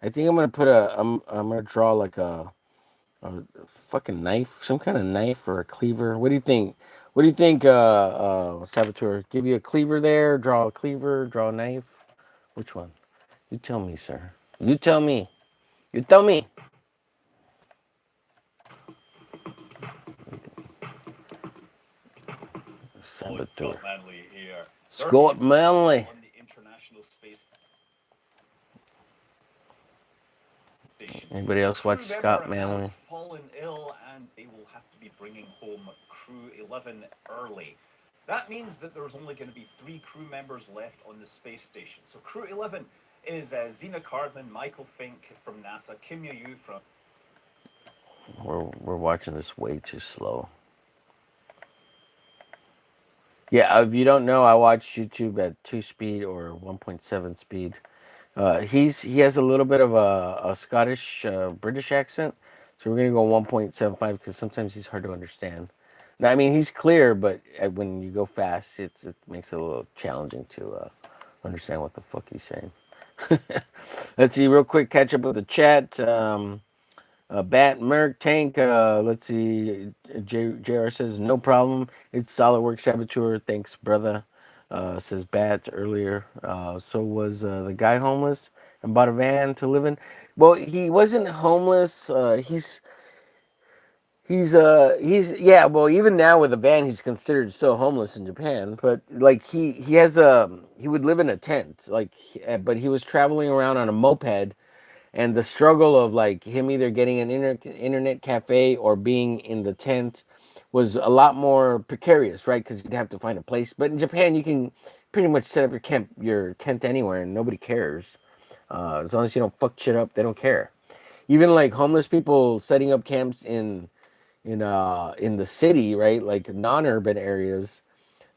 I think I'm gonna put I'm gonna draw like a fucking knife, some kind of knife or a cleaver. What do you think? What do you think, Saboteur? Give you a cleaver there, draw a cleaver, draw a knife. Which one? You tell me, sir. You tell me. You tell me. Saboteur. Scott Manley here. Scott Manley. On the International Space Station. Anybody else watch Scott Manley? Fallen ill, and they will have to be bringing home Crew 11 early. That means that there's only going to be 3 crew members left on the space station. So Crew 11 is Zena Cardman, Michael Fink from NASA, Kim Yu from... We're watching this way too slow. Yeah, if you don't know, I watch YouTube at 2 speed or 1.7 speed. He has a little bit of a Scottish British accent, so we're gonna go 1.75 because sometimes he's hard to understand. Now, I mean, he's clear, but when you go fast, it makes it a little challenging to understand what the fuck he's saying. Let's see, real quick, catch up with the chat. Bat Merc Tank. Let's see. JR says no problem. It's solid work, Saboteur. Thanks, brother. Says Bat earlier. So was the guy homeless and bought a van to live in? Well, he wasn't homeless. He's yeah. Well, even now with a van, he's considered still homeless in Japan. But like he would live in a tent. But he was traveling around on a moped, and the struggle of like him either getting an internet cafe or being in the tent was a lot more precarious, right? Because you'd have to find a place. But in Japan, you can pretty much set up your tent anywhere, and nobody cares. As long as you don't fuck shit up, they don't care. Even like homeless people setting up camps in the city, right? Like non-urban areas,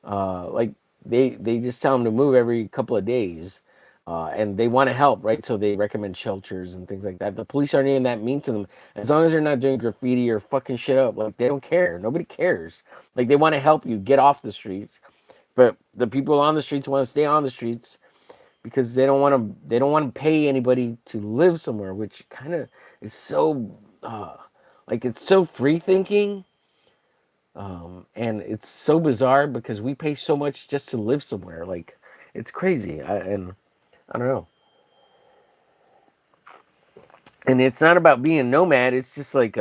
like they just tell them to move every couple of days, and they want to help, right? So they recommend shelters and things like that. The police aren't even that mean to them as long as they're not doing graffiti or fucking shit up. Like they don't care. Nobody cares. Like they want to help you get off the streets, but the people on the streets want to stay on the streets because they don't want to pay anybody to live somewhere, which kind of is so like it's so free thinking. And it's so bizarre because we pay so much just to live somewhere. Like, it's crazy. And I don't know. And it's not about being a nomad. It's just like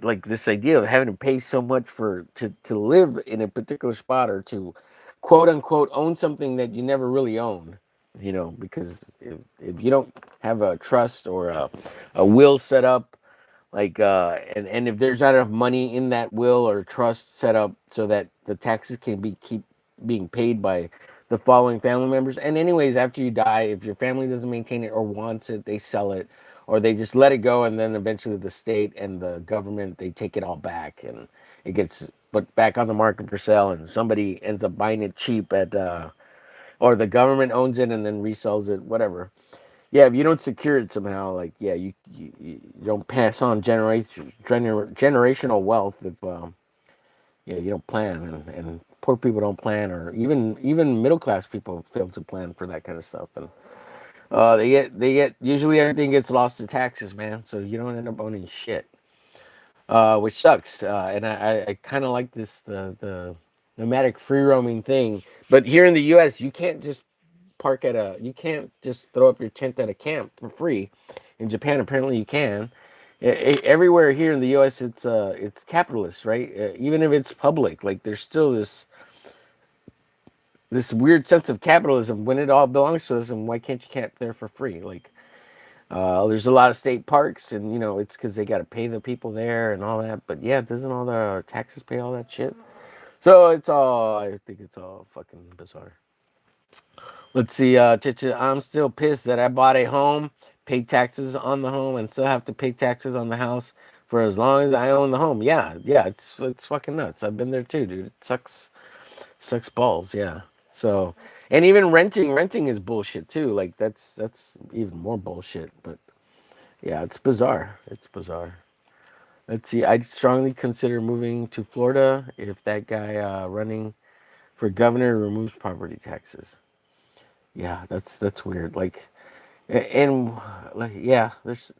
like this idea of having to pay so much for to live in a particular spot or to quote unquote own something that you never really own. Because if you don't have a trust or a will set up, like and if there's not enough money in that will or trust set up so that the taxes can be keep being paid by the following family members. And anyways, after you die, if your family doesn't maintain it or wants it, they sell it or they just let it go, and then eventually the state and the government, they take it all back and it gets put back on the market for sale, and somebody ends up buying it cheap at or the government owns it and then resells it, whatever. Yeah, if you don't secure it somehow, like yeah, you don't pass on generational wealth if yeah, you don't plan, and poor people don't plan, or even middle class people fail to plan for that kind of stuff, and they get usually everything gets lost to taxes, man. So you don't end up owning shit, which sucks. And I kind of like this the nomadic free roaming thing, but here in the U.S. you can't just throw up your tent at a camp for free. In Japan, apparently you can. Everywhere here in the U.S., it's capitalist, right? Even if it's public, like there's still this weird sense of capitalism when it all belongs to us, and why can't you camp there for free? Like there's a lot of state parks, and it's because they got to pay the people there and all that. But yeah, doesn't all the taxes pay all that shit? So I think it's all fucking bizarre. Let's see, I'm still pissed that I bought a home, paid taxes on the home, and still have to pay taxes on the house for as long as I own the home. Yeah, yeah, it's fucking nuts. I've been there too, dude. It sucks balls. Yeah. So, and even renting is bullshit too. Like that's even more bullshit. But yeah, it's bizarre. It's bizarre. Let's see. I'd strongly consider moving to Florida if that guy running for governor removes property taxes. Yeah, that's weird. Like, and like, yeah, there's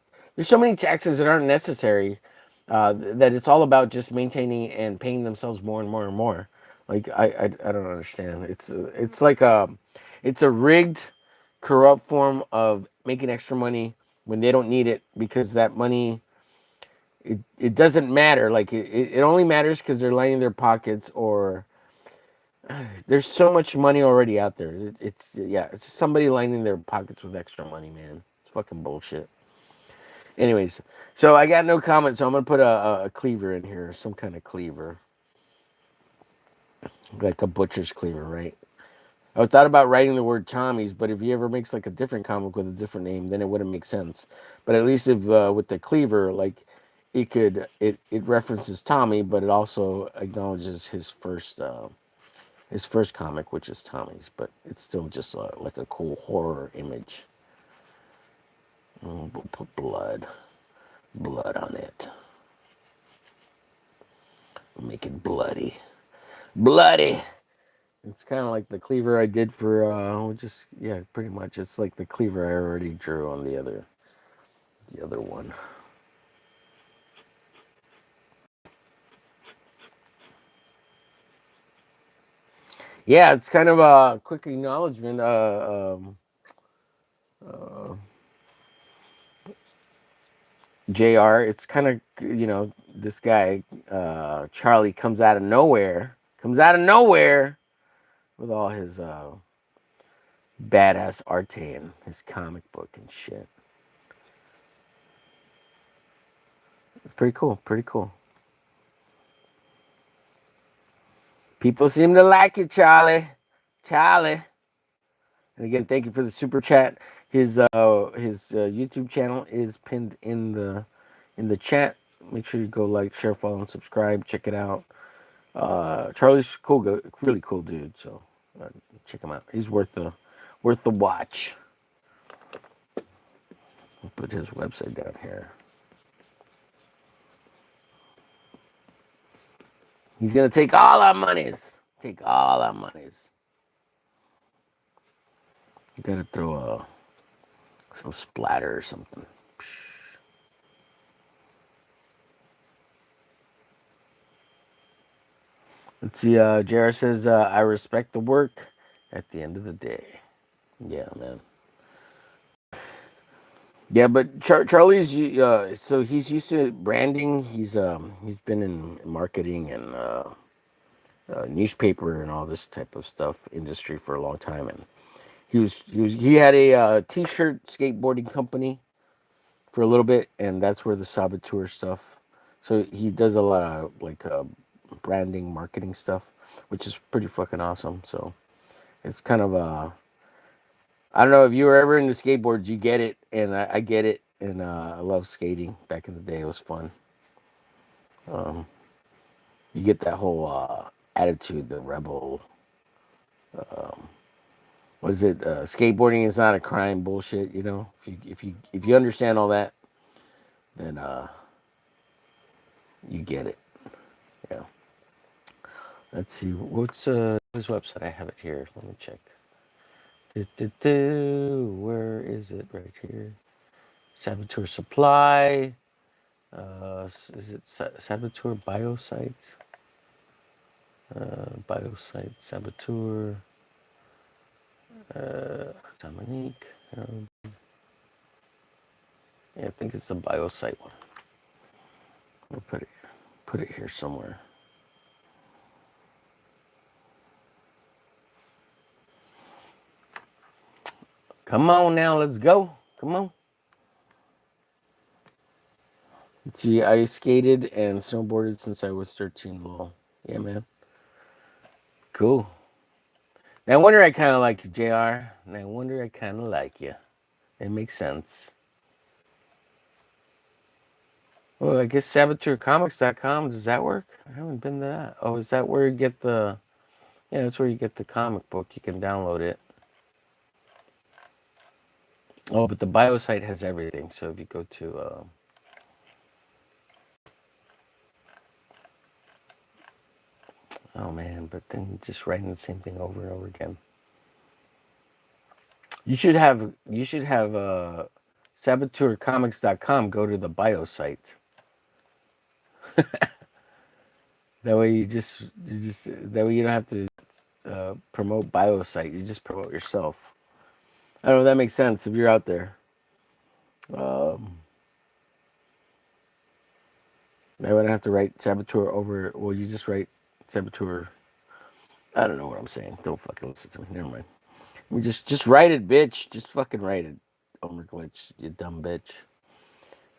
so many taxes that aren't necessary. That it's all about just maintaining and paying themselves more and more and more. Like I don't understand. It's like it's a rigged, corrupt form of making extra money when they don't need it, because that money, it doesn't matter. Like it only matters because they're lining their pockets, or there's so much money already out there. It's yeah, it's somebody lining their pockets with extra money, man. It's fucking bullshit. Anyways, so I got no comment, so I'm gonna put a cleaver in here, some kind of cleaver, like a butcher's cleaver, right? I thought about writing the word Tommy's, but if he ever makes like a different comic with a different name, then it wouldn't make sense. But at least if with the cleaver, like it references Tommy, but it also acknowledges his first comic, which is Tommy's. But it's still just like a cool horror image. We'll put blood on it. We'll make it bloody. It's kind of like the cleaver I did for just yeah, pretty much. It's like the cleaver I already drew on the other one. Yeah, it's kind of a quick acknowledgement. Uh, Jr. It's kind of this guy Charlie comes out of nowhere with all his badass arte and his comic book and shit. It's pretty cool. Pretty cool. People seem to like it, Charlie. Charlie. And again, thank you for the super chat. His YouTube channel is pinned in the chat. Make sure you go like, share, follow, and subscribe. Check it out. Charlie's cool, really cool dude. So uh, check him out. He's worth the watch. I'll put his website down here. He's gonna take all our monies. Take all our monies. You gotta throw some splatter or something. Let's see. JR says, "I respect the work. At the end of the day, yeah, man. Yeah, but Charlie's so he's used to branding. He's been in marketing and newspaper and all this type of stuff industry for a long time, and he had a t-shirt skateboarding company for a little bit, and that's where the Saboteur stuff. So he does a lot of like branding, marketing stuff, which is pretty fucking awesome. So it's kind of I don't know if you were ever into skateboards, you get it, and I get it, and I love skating. Back in the day, it was fun. Um, you get that whole attitude, the rebel. Um, what is it? Skateboarding is not a crime, bullshit. You know, if you understand all that, then you get it. Yeah. Let's see. What's this website? I have it here. Let me check. Where is it? Right here. Saboteur Supply. Is it Saboteur Biosite? Biosite Saboteur. Dominique. Yeah, I think it's the Biosite one. We'll put it here somewhere. Come on now, let's go. Come on. See, I skated and snowboarded since I was 13. Lol. Yeah, man. Cool. No wonder I kind of like you, JR. No wonder I kind of like you. It makes sense. Well, I guess SaboteurComics.com. Does that work? I haven't been to that. Oh, is that where you get the... Yeah, that's where you get the comic book. You can download it. Oh, but the bio site has everything. So if you go to... oh, man. But then just writing the same thing over and over again. You should have SaboteurComics.com go to the bio site. That way that way you don't have to promote bio site. You just promote yourself. I don't know if that makes sense if you're out there. Um, I wouldn't have to write Saboteur over. Well, you just write Saboteur. I don't know what I'm saying. Don't fucking listen to me. Never mind. We just write it, bitch. Just fucking write it. Omerglitch, you dumb bitch.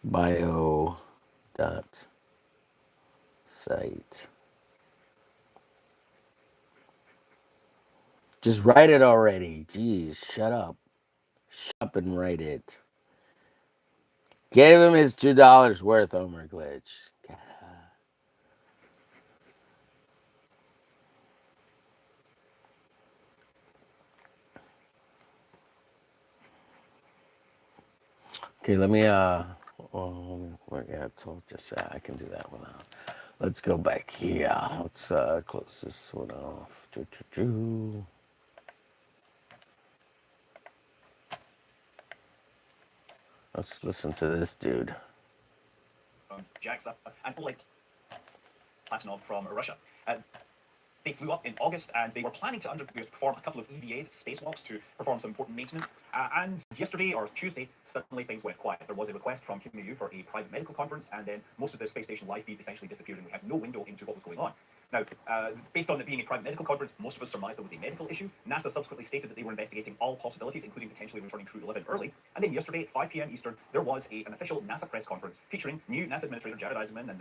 Bio dot site. Just write it already. Jeez, shut up. Shut up and write it. Gave him his $2 worth, Omerglitch. Okay, let me yeah, so just I can do that one out. Let's go back here. Let's close this one off. Let's listen to this dude. JAXA and Oleg Platinov from Russia. They flew up in August and they were planning to perform a couple of EVAs, spacewalks, to perform some important maintenance. And yesterday or Tuesday, suddenly things went quiet. There was a request from Kim Yu for a private medical conference, and then most of the space station live feeds essentially disappeared, and we had no window into what was going on. Now, based on it being a private medical conference, most of us surmised there was a medical issue. NASA subsequently stated that they were investigating all possibilities, including potentially returning Crew 11 early. And then yesterday at 5 p.m. Eastern, there was an official NASA press conference featuring new NASA Administrator Jared Isaacman and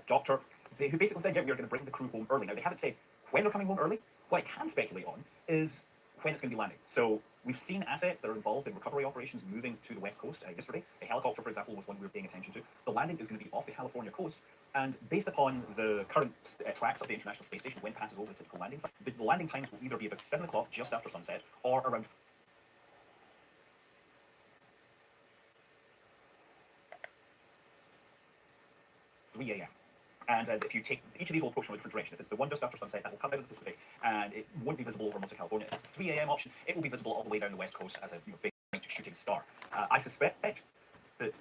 Dr. Who basically said, yeah, we are going to bring the crew home early. Now, they haven't said when they're coming home early. What I can speculate on is when it's going to be landing. So we've seen assets that are involved in recovery operations moving to the West Coast. Yesterday, the helicopter, for example, was one we were paying attention to. The landing is going to be off the California coast, and based upon the current tracks of the International Space Station, when it passes over the typical landing site, the landing times will either be about 7 o'clock just after sunset, or around 3 a.m. And if you take each of these will approach from a different direction. If it's the one just after sunset, that will come out of the Pacific, and it won't be visible over most of California. If it's the 3 a.m. option, it will be visible all the way down the West Coast as a big shooting star. I suspect that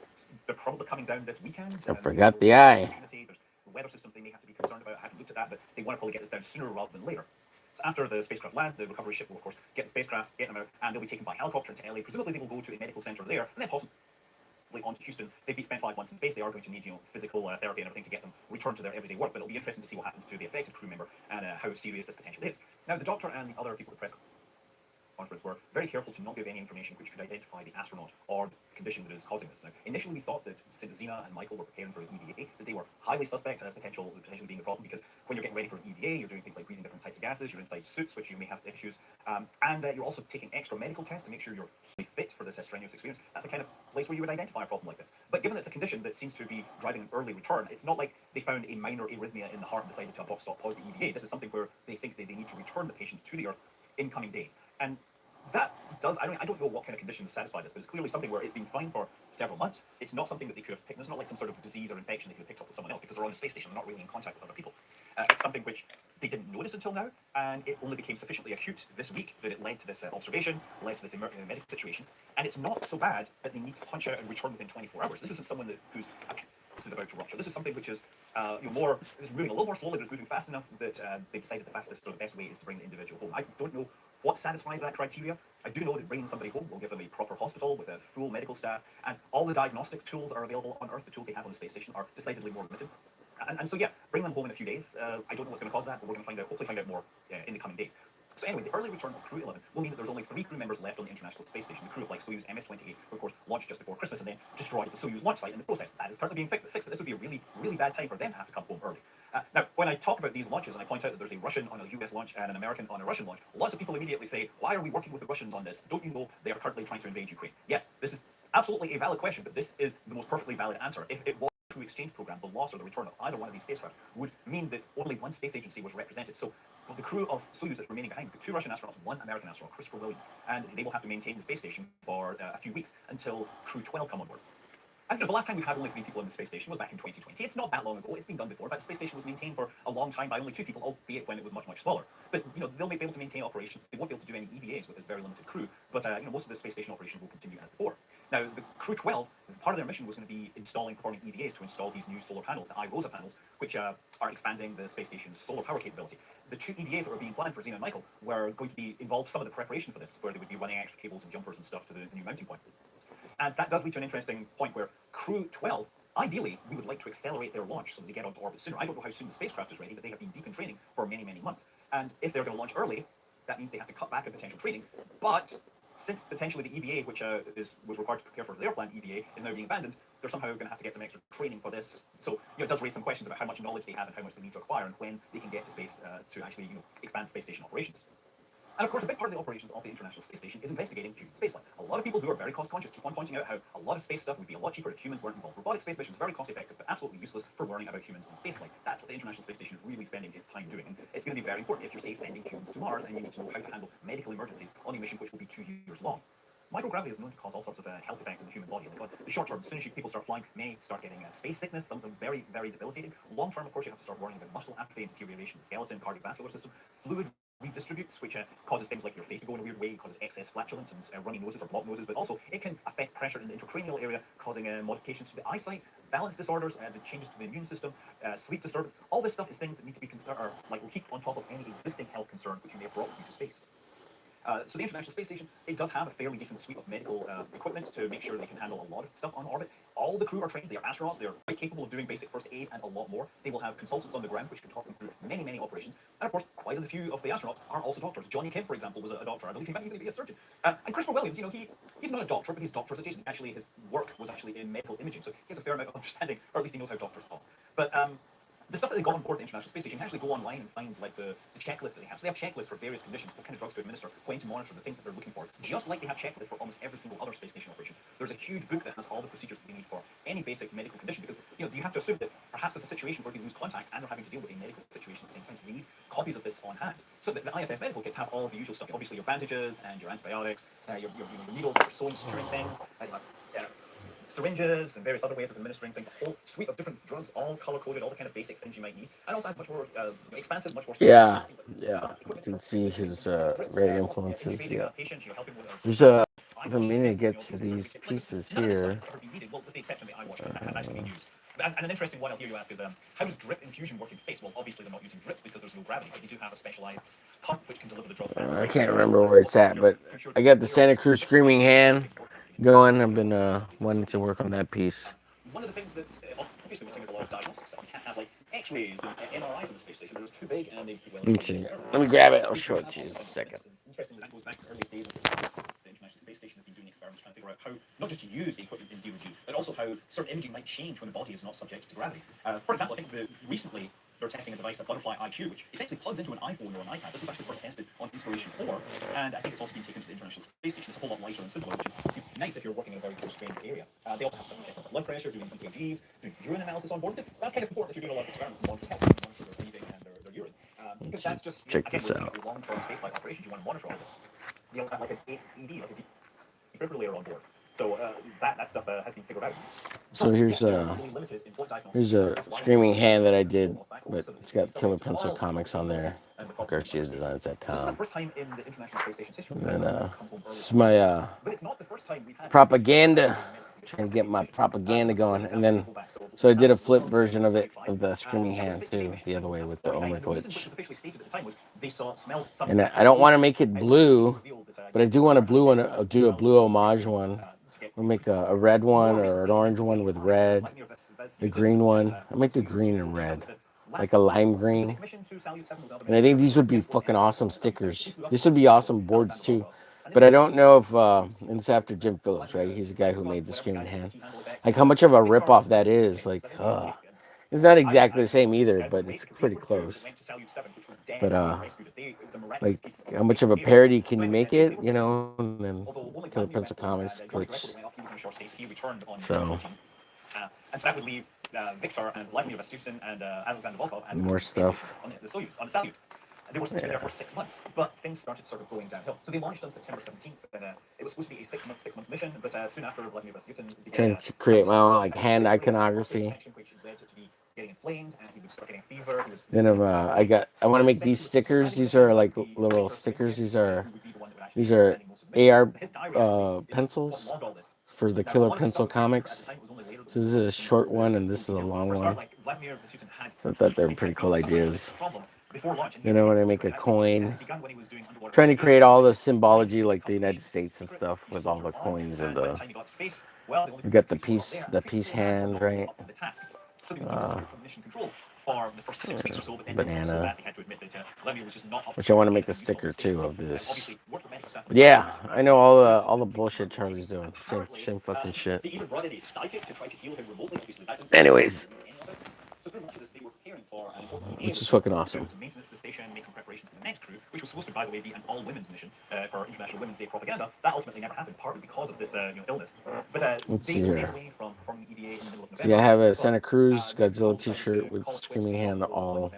they're probably coming down this weekend. I forgot the eye. There's the weather system they may have to be concerned about. I haven't looked at that, but they want to probably get this down sooner rather than later. So after the spacecraft lands, the recovery ship will, of course, get the spacecraft, get them out, and they'll be taken by helicopter to LA. Presumably, they will go to a medical center there, and then possibly onto Houston. They've spent 5 months in space. They are going to need physical therapy and everything to get them returned to their everyday work. But it'll be interesting to see what happens to the affected crew member and how serious this potentially is. Now, the doctor and the other people at the press conference were very careful to not give any information which could identify the astronaut or the condition that is causing this. Now, initially we thought that since Zena and Michael were preparing for an EVA, that they were highly suspect as potentially being the problem, because when you're getting ready for an EVA, you're doing things like breathing different types of gases, you're inside suits, which you may have issues, and you're also taking extra medical tests to make sure you're fully fit for this strenuous experience. That's the kind of place where you would identify a problem like this. But given it's a condition that seems to be driving an early return, it's not like they found a minor arrhythmia in the heart and decided to stop pause the EVA. This is something where they think they need to return the patient to the Earth in coming days. And that does, I don't know what kind of conditions satisfy this, but it's clearly something where it's been fine for several months. It's not something that they could have picked. It's not like some sort of disease or infection they could have picked up with someone else, because they're on the space station. They're not really in contact with other people. It's something which they didn't notice until now, and it only became sufficiently acute this week that it led to this observation, led to this medical situation. And it's not so bad that they need to punch out and return within 24 hours. This isn't someone who's about to rupture. This is something which is is moving a little more slowly, but it's moving fast enough that they decided the fastest or the best way is to bring the individual home. I don't know what satisfies that criteria. I do know that bringing somebody home will give them a proper hospital with a full medical staff, and all the diagnostic tools are available on Earth. The tools they have on the space station are decidedly more limited. And so, yeah, bring them home in a few days. I don't know what's going to cause that, but we're going to hopefully find out more in the coming days. So anyway, the early return of Crew 11 will mean that there's only 3 crew members left on the International Space Station. The crew of like Soyuz MS-28, who of course launched just before Christmas and then destroyed the Soyuz launch site in the process. That is currently being fixed, but this would be a really, really bad time for them to have to come home early. Now, when I talk about these launches and I point out that there's a Russian on a US launch and an American on a Russian launch, lots of people immediately say, why are we working with the Russians on this? Don't you know they are currently trying to invade Ukraine? Yes, this is absolutely a valid question, but this is the most perfectly valid answer. If it was a true exchange program, the loss or the return of either one of these spacecraft would mean that only one space agency was represented. So the crew of Soyuz that's remaining behind, the 2 Russian astronauts, 1 American astronaut, Christopher Williams, and they will have to maintain the space station for a few weeks until Crew 12 come on board. And the last time we had only 3 people in the space station was back in 2020. It's not that long ago. It's been done before, but the space station was maintained for a long time by only 2 people, albeit when it was much, much smaller. But they'll be able to maintain operations. They won't be able to do any EVAs with this very limited crew, but most of the space station operations will continue as before. Now, the Crew 12, part of their mission was going to be performing EVAs to install these new solar panels, the iRosa panels, which are expanding the space station's solar power capability. The 2 EVAs that were being planned for Zena and Michael were going to be involved some of the preparation for this, where they would be running extra cables and jumpers and stuff to the new mounting point. And that does lead to an interesting point where Crew 12, ideally, we would like to accelerate their launch so that they get onto orbit sooner. I don't know how soon the spacecraft is ready, but they have been deep in training for many, many months. And if they're going to launch early, that means they have to cut back on potential training. But since potentially the EVA, which was required to prepare for their planned EVA, is now being abandoned, they're somehow going to have to get some extra training for this. So it does raise some questions about how much knowledge they have and how much they need to acquire and when they can get to space to actually expand space station operations. And of course, a big part of the operations of the International Space Station is investigating human spaceflight. A lot of people who are very cost conscious keep on pointing out how a lot of space stuff would be a lot cheaper if humans weren't involved. Robotic space missions are very cost effective, but absolutely useless for learning about humans in spaceflight. That's what the International Space Station is really spending its time doing. And it's going to be very important if you're, say, sending humans to Mars and you need to know how to handle medical emergencies on a mission which will be 2 years long. Microgravity is known to cause all sorts of health effects in the human body. Like the short term, as soon as people start flying, may start getting space sickness, something very, very debilitating. Long term, of course, you have to start worrying about muscle atrophy and deterioration of the skeleton, cardiovascular system, fluid redistributes, which causes things like your face to go in a weird way, causes excess flatulence and runny noses or blocked noses, but also it can affect pressure in the intracranial area, causing modifications to the eyesight, balance disorders, the changes to the immune system, sleep disturbance. All this stuff is things that need to be considered, or like will keep on top of any existing health concern which you may have brought with you to space. So the International Space Station, it does have a fairly decent suite of medical equipment to make sure they can handle a lot of stuff on orbit. All the crew are trained, they are astronauts, they are quite capable of doing basic first aid and a lot more. They will have consultants on the ground which can talk them through many, many operations. And of course, quite a few of the astronauts are also doctors. Johnny Kemp, for example, was a doctor. I believe he might even be a surgeon. And Christopher Williams, he's not a doctor, but he's doctor's adjacent. Actually, his work was actually in medical imaging, so he has a fair amount of understanding, or at least he knows how doctors talk. But the stuff that they got on board the International Space Station, you can actually go online and find like the checklist that they have. So they have checklists for various conditions, what kind of drugs to administer, when to monitor, the things that they're looking for, just like they have checklists for almost every single other space station operation. There's a huge book that has all the procedures that they need for any basic medical condition, because you have to assume that perhaps there's a situation where you lose contact and they're having to deal with a medical situation at the same time. So we need copies of this on hand. So the ISS medical kits have all the usual stuff. Obviously your bandages and your antibiotics, your needles, your sewing, securing things, syringes and various other ways of administering things, a whole suite of different drugs, all color-coded, all the kind of basic things you might need, and also has much more expansive, much more Yeah, yeah. You equipment can for see administering his scripts, ray influences. intubating Yeah. patients, helping with There's I've been eye-washing meaning to things, get to because these like pieces none of this stuff here. has ever been needed, well, with the exception of the eye-washing that has actually been used. And an interesting one I'll hear you ask is, how does drip infusion work in space? Well, obviously they're not using drip because there's no gravity, but they do have a specialized pump which can deliver the drugs. I can't remember where it's at, but I got the Santa Cruz Screaming Hand. going. I've been wanting to work on that piece. One of the things that obviously missing is a lot of diagnostic stuff. You can't have like X-rays and MRIs on the space station. They're just too big and they well, Let me they see. experiment. Let me grab it. So I'll people show who it have to you in a optical second. instruments, and interestingly, that goes back to the early days of the International Space Station. Have been doing experiments trying to figure out how not just to use the equipment in zero G, but also how certain imaging might change when the body is not subjected to gravity. For example, I think recently they're testing a device, a Butterfly IQ, which essentially plugs into an iPhone or an iPad. This was actually first tested on Installation 4, and I think it's also been taken to the International Space Station. It's a whole lot lighter and simpler, which is nice if you're working in a very constrained area. They also have stuff to check blood pressure, doing EKGs, doing urine analysis on board. That's kind of important if you're doing a lot of experiments and monitor health, monitor their breathing and their urine. Because that's just, Check again, this we're looking out. at long-term spaceflight operations. You want to monitor all this. They also have like an AED, like a defibrillator on board. So that stuff has been figured out. So here's a screaming hand that I did, but it's got Killer Pencil Comics on there. This is the GarciaDesigns.com. first time in the International Space Station history And then that come home this early. is my But it's not the first time we've had propaganda. Trying to get my propaganda going, and then so I did a flip version of it of the screaming hand too, the other way with the omerglitch. And I don't want to make it blue, but I do want a blue one. I'll do a blue homage one. We'll make a red one or an orange one with red. The green one. I'll make the green and red, like a lime green. And I think these would be fucking awesome stickers. This would be awesome boards too. But I don't know if, and it's after Jim Phillips, right? He's the guy who made the Screaming Hand. Like how much of a ripoff that is. Like, it's not exactly the same either, but it's pretty close. But like how much of a parody can you make it? You know, and then Killer Pencil Comics glitch. So and so that would leave Victor and Vladimir Rasputin and Alexander Volkov and more stuff. on the Soyuz, on the Salyut. They were supposed to be there for 6 months, but things started sort of going downhill. So they launched on September 17th, and it was supposed to be a six-month mission, but soon after, Vladimir Rasputin began Trying to create my own like hand iconography. which led it to be getting inflamed, and he would start getting fever. He was Then I want to make these stickers. These are like little stickers. These are AR pencils for the Killer Pencil Comics. So this is a short one, and this is a long one. So I thought they were pretty cool ideas. Then I want to make a coin. Trying to create all the symbology like the United States and stuff with all the coins and the. We got the peace hand, right? Banana, which I want to make a sticker too of this. But yeah, I know all the bullshit Charlie's doing. Same fucking shit. Anyways, which is fucking awesome. Maintenance the station, making preparations for the next crew, which was supposed to, by the way, be an all-women's mission for International Women's Day propaganda. That ultimately never happened, partly because of this illness. But let's see here. From forming EVA in the middle of November. See, I have a Santa Cruz Godzilla T-shirt with Screaming Hand all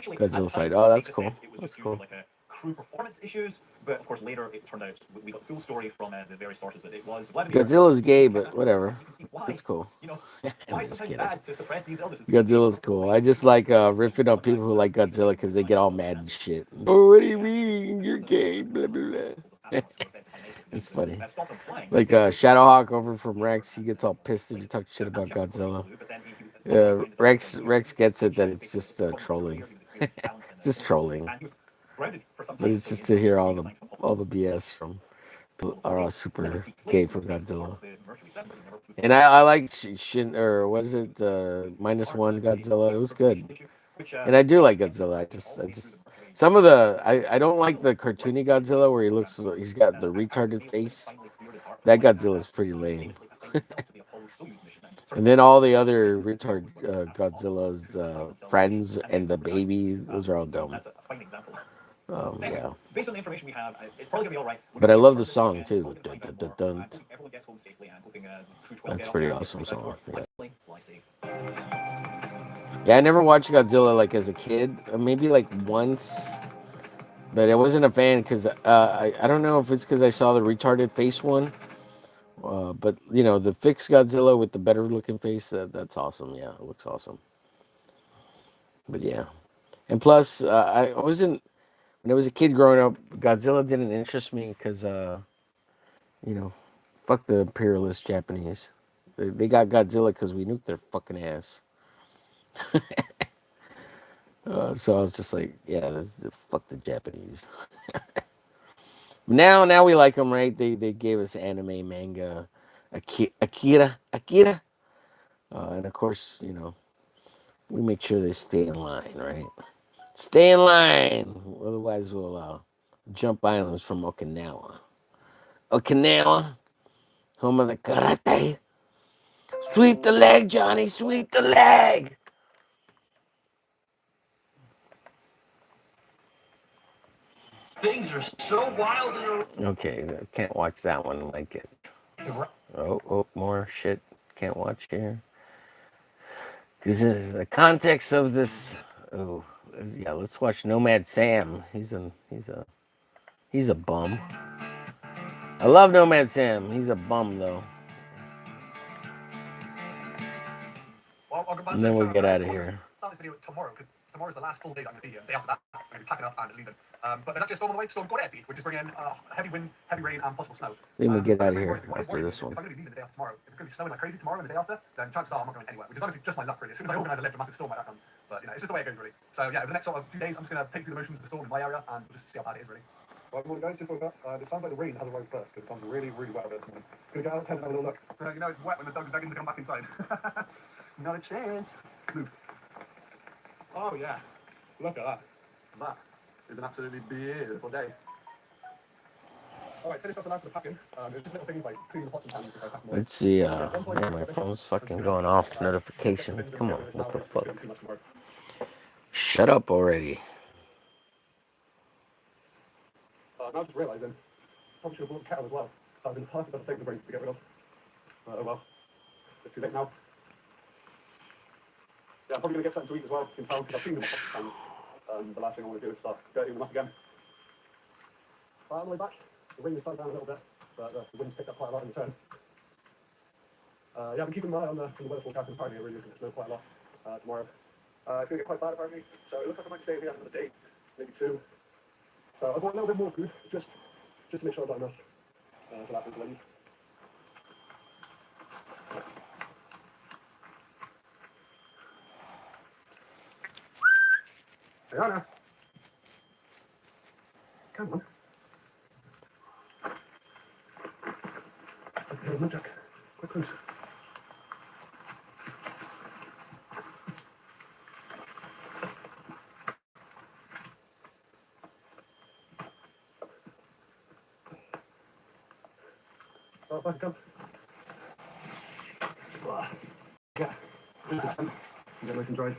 Godzilla fight. Oh, that's cool. That's cool. Crew performance issues, but of course later it turned out we got the full story from the various sources that it was Godzilla's gay, but whatever. It's cool. I'm just kidding. Godzilla's cool. I just like riffing on people who like Godzilla because they get all mad and shit. Oh, what do you mean? You're gay? Blah blah blah. It's funny. Like Shadowhawk over from Rex, he gets all pissed if you talk shit about Godzilla. Rex gets it that it's just trolling. It's just trolling. But it's just to hear all the BS from super gay for Godzilla. And I like Shin or what is it? -1 Godzilla. It was good. And I do like Godzilla. I just some of the I don't like the cartoony Godzilla where he's got the retarded face. That Godzilla's pretty lame. And then all the other retard Godzilla's friends and the baby, those are all dumb. Yeah. Based on the information we have, it's probably gonna be all right. But I love the song too. Dun, dun, dun, dun. That's a pretty awesome song. Yeah. Yeah, I never watched Godzilla like as a kid. Maybe like once, but I wasn't a fan because I don't know if it's because I saw the retarded face one. But you know the fixed Godzilla with the better looking face. That's awesome. Yeah, it looks awesome. But yeah, and plus I wasn't when I was a kid growing up. Godzilla didn't interest me because you know, fuck the imperialist Japanese. They got Godzilla because we nuked their fucking ass. So I was just like, yeah, fuck the Japanese. Now we like them, right? They gave us anime, manga, Akira, and of course, we make sure they stay in line, right? Stay in line, otherwise we'll jump islands from Okinawa. Okinawa, home of the karate. Sweep the leg, Johnny. Sweep the leg. Things are so wild in Okay, can't watch that one. Like it. Oh, more shit. Can't watch here. Because the context of this. Oh, yeah. Let's watch Nomad Sam. He's a bum. I love Nomad Sam. He's a bum though. Well, I'll go back And to then we'll Clara get Paris. out of I wanted to here. start this video tomorrow because tomorrow's the last full day that I'm going to be here. The day after that, I'm going to be packing up and leaving. But there's actually a storm on the way, storm Goretti, which is bringing in heavy wind, heavy rain, and possible snow. Then we get But out the of main here what is after worrying me this is if one. I'm going to be leaving the day after tomorrow, if it's going to be snowing like crazy tomorrow and the day after, then chances are I'm not going anywhere, which is honestly just my luck, really. As soon as I organise, I left a massive storm like that come. But it's just the way it goes, really. So yeah, over the next sort of few days, I'm just going to take through the motions of the storm in my area and we'll just see how bad it is, really. Right, good morning, guys. Just woke up. It sounds like the rain has arrived first because it sounds really, really wet over this morning. Gonna get out of the tent and have a little look. It's wet when the dog is begging to come back inside. Not a chance. Move. Oh yeah, look at that. That is an absolutely beautiful day. All right, finish off the last of the packing. There's just little things like cleaning the pots and pans if I pack more. Let's see. Yeah, one point Man, my phone's fucking going off. get the Notifications. bins and Come get on. rid of this What now the because it's fuck? going to be too much tomorrow. Shut up already. Now I'm just realising, probably should have brought the kettle as well. That would have been perfect other thing to bring to get rid of. Oh well, it's too late now. Yeah, I'm probably going to get something to eat as well in town because I've cleaned them pots and pans. The last thing I want to do is start dirtying them up again. On the way back, the rain has died down a little bit, but the wind's picked up quite a lot in return. Yeah, I've been keeping an eye on the weather forecast, and apparently it really is going to snow quite a lot tomorrow. It's going to get quite bad apparently, so it looks like I might stay here another day, maybe two. So I bought a little bit more food, just to make sure I've got enough to last until I leave. Ayana, come on. Okay, no Jack, quick cruise. Oh, back come. Yeah, get nice and dry.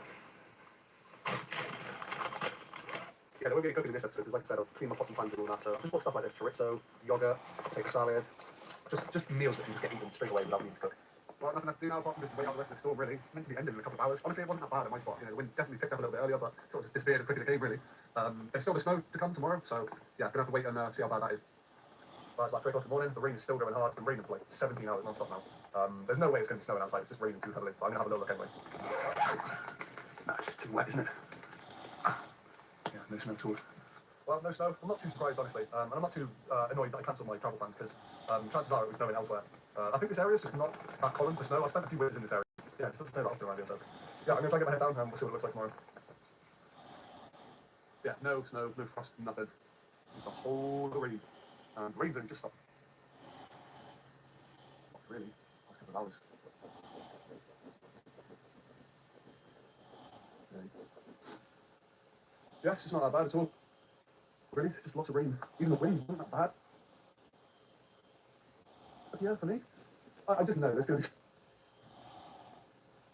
Yeah, there won't be any cooking in this episode because, like I said, I've cleaned my pots and pans and all that. So I've just bought stuff like this: chorizo, yogurt, potato salad, just meals that can just get eaten straight away without needing to cook. Well, nothing else to do now apart from just wait out the rest of the storm. Really, it's meant to be ending in a couple of hours. Honestly, it wasn't that bad at my spot. The wind definitely picked up a little bit earlier, but sort of just disappeared as quick as it came. Really, there's still the snow to come tomorrow, so yeah, gonna have to wait and see how bad that is. But it's about 3 o'clock in the morning. The rain is still going hard. It's been raining for like 17 hours non-stop now. There's no way it's going to be snowing outside. It's just raining too heavily. But I'm gonna have a little look anyway. Nah, it's just too wet, isn't it? Yeah, no snow at all. Well, no snow. I'm not too surprised, honestly. And I'm not too annoyed that I cancelled my travel plans because chances are it was snowing elsewhere. I think this area is just not that common for snow. I've spent a few winters in this area. Yeah, it doesn't snow that often around here, so yeah, I'm going to try and get my head down and we'll see what it looks like tomorrow. Yeah, no snow, no frost, nothing. Just a whole rain. And the rain's only just stopped. Not really. Last couple of hours. Yeah, it's just not that bad at all. Really, it's just lots of rain. Even the wind isn't that bad. But yeah, for me, I just know there's going to be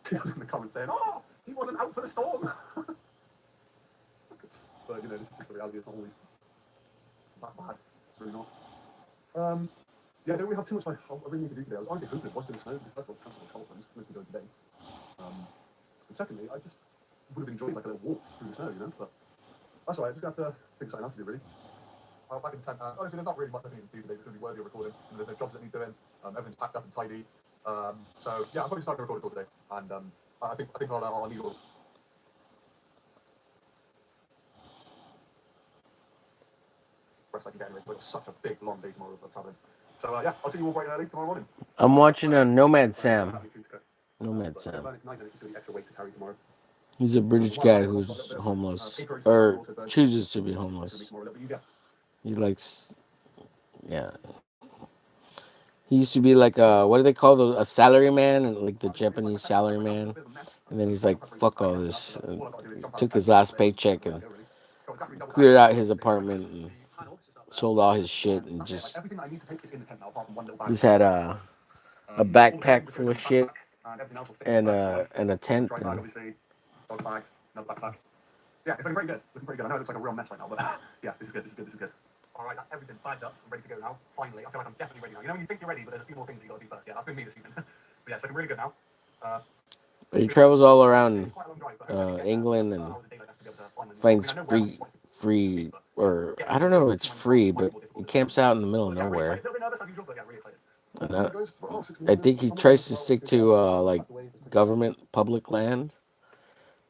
people in the comments saying, "Oh, he wasn't out for the storm." But this is just the reality. It's not always that bad. It's really not. Yeah, I don't really have too much I really need to do today. I was honestly hoping it was going to snow because first of all, cancelled the travel plans. I'm going to go today. And secondly, I just would have enjoyed like a little walk through the snow, but that's all right. I'm just going to have to think of something else to do, really. Back in the tent. Honestly, there's not really much I need to do today that's going to be worthy of recording. There's no jobs that need doing. Everything's packed up and tidy. So yeah, I'm probably starting to record a call today. And I think I'll need all rest I can get anyway. But it's such a big, long day tomorrow of traveling. So yeah, I'll see you all bright and early tomorrow morning. I'm watching a Nomad Sam. Nomad But Sam. it's nice and it's just going to be extra weight to carry tomorrow. He's a British guy who's homeless or chooses to be homeless. He likes Yeah, he used to be like a what do they call a salary man, and like the Japanese salary man. And then he's like, "Fuck all this." Took his last paycheck and cleared out his apartment and sold all his shit and just he's had a backpack full of shit and a tent and Yeah, it's looking pretty good. Looking pretty good. I know it looks like a real mess right now, but yeah, this is good. This is good. This is good. All right, that's everything bagged up. I'm ready to go now. Finally, I feel like I'm definitely ready now. You know when you think you're ready, but there's a few more things you got to do first. Yeah, that's been me this evening. But yeah, it's looking really good now. he travels all It's around quite a long drive, but hopefully I can get there England for and hours a day like that to be able to find them. I mean, finds I know where I'm free but or getting I to don't the know point if it's might be free, more but difficult he than this. camps out in the middle of But yeah, really excited. nowhere. A little bit nervous as usual, but yeah, really excited. And There goes. Oh, 60 I minutes. think he Some of them tries as to well, which stick is good. Yeah, to I'll like tucked away. It's good. government public land,